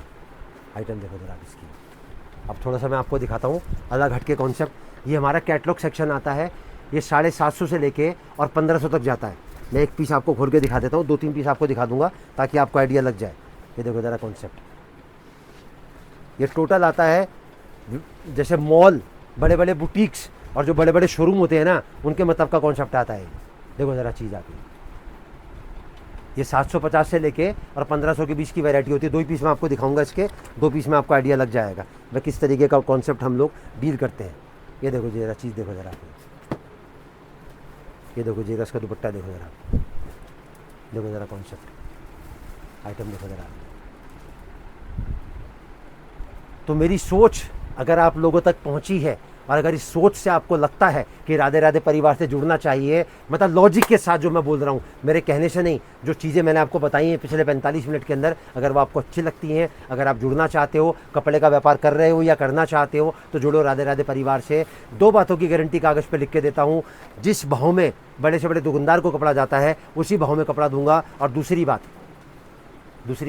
आइटम देखो ज़रा इसकी। अब थोड़ा सा मैं आपको दिखाता हूँ अलग हटके कॉन्सेप्ट। ये हमारा कैटलॉग सेक्शन आता है, ये 750 से लेके और 1500 तक जाता है। मैं एक पीस आपको खोल के दिखा देता हूँ, 2-3 पीस आपको दिखा दूंगा ताकि आपको आइडिया लग जाए। ये देखो ज़रा कॉन्सेप्ट, ये टोटल आता है जैसे मॉल, बड़े बड़े बुटीक्स और जो बड़े बड़े शोरूम होते हैं ना, उनके मतलब का कॉन्सेप्ट आता है। देखो ज़रा चीज़ आती है, ये 750 से लेके और 1500 के बीच की वैरायटी होती है। 2 पीस मैं आपको दिखाऊंगा इसके, 2 पीस में आपको आइडिया लग जाएगा वह किस तरीके का कॉन्सेप्ट हम लोग डील करते हैं। ये देखो जी ज़रा चीज़ देखो ज़रा, ये देखो जी इसका दुपट्टा देखो ज़रा, देखो ज़रा कॉन्सेप्ट, आइटम देखो ज़रा। तो मेरी सोच अगर आप लोगों तक पहुंची है और अगर इस सोच से आपको लगता है कि राधे राधे परिवार से जुड़ना चाहिए, मतलब लॉजिक के साथ जो मैं बोल रहा हूँ, मेरे कहने से नहीं, जो चीज़ें मैंने आपको बताई हैं पिछले 45 मिनट के अंदर, अगर वो आपको अच्छी लगती हैं, अगर आप जुड़ना चाहते हो, कपड़े का व्यापार कर रहे हो या करना चाहते हो, तो जुड़ो राधे राधे परिवार से। 2 बातों की गारंटी कागज़ पर लिख के देता हूँ, जिस भाव में बड़े से बड़े दुकानदार को कपड़ा जाता है उसी भाव में कपड़ा दूंगा। और दूसरी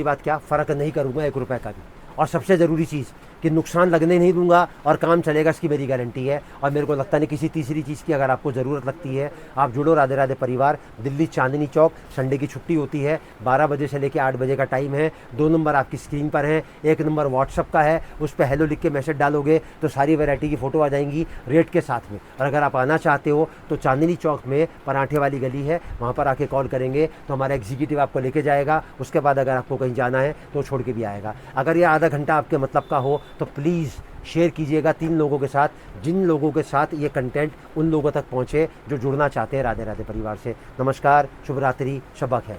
बात क्या, फ़र्क नहीं करूँगा 1 रुपये का भी। और सबसे ज़रूरी चीज़ कि नुकसान लगने नहीं दूंगा और काम चलेगा, इसकी मेरी गारंटी है। और मेरे को लगता नहीं किसी तीसरी चीज़ की अगर आपको ज़रूरत लगती है, आप जुड़ो राधे राधे परिवार। दिल्ली चांदनी चौक, संडे की छुट्टी होती है, 12 बजे से लेकर 8 बजे का टाइम है। 2 नंबर आपकी स्क्रीन पर हैं, 1 नंबर व्हाट्सअप का है, उस पर हेलो लिख के मैसेज डालोगे तो सारी वैरायटी की फ़ोटो आ जाएंगी रेट के साथ में। और अगर आप आना चाहते हो तो चांदनी चौक में पराठे वाली गली है, वहाँ पर आके कॉल करेंगे तो हमारा एग्जीक्यूटिव आपको लेके जाएगा। उसके बाद अगर आपको कहीं जाना है तो छोड़ के भी आएगा। अगर ये आधा घंटा आपके मतलब का हो तो प्लीज़ शेयर कीजिएगा 3 लोगों के साथ, जिन लोगों के साथ ये कंटेंट उन लोगों तक पहुँचे जो जुड़ना चाहते हैं राधे राधे परिवार से। नमस्कार, शुभ रात्रि, शब ख़ैर।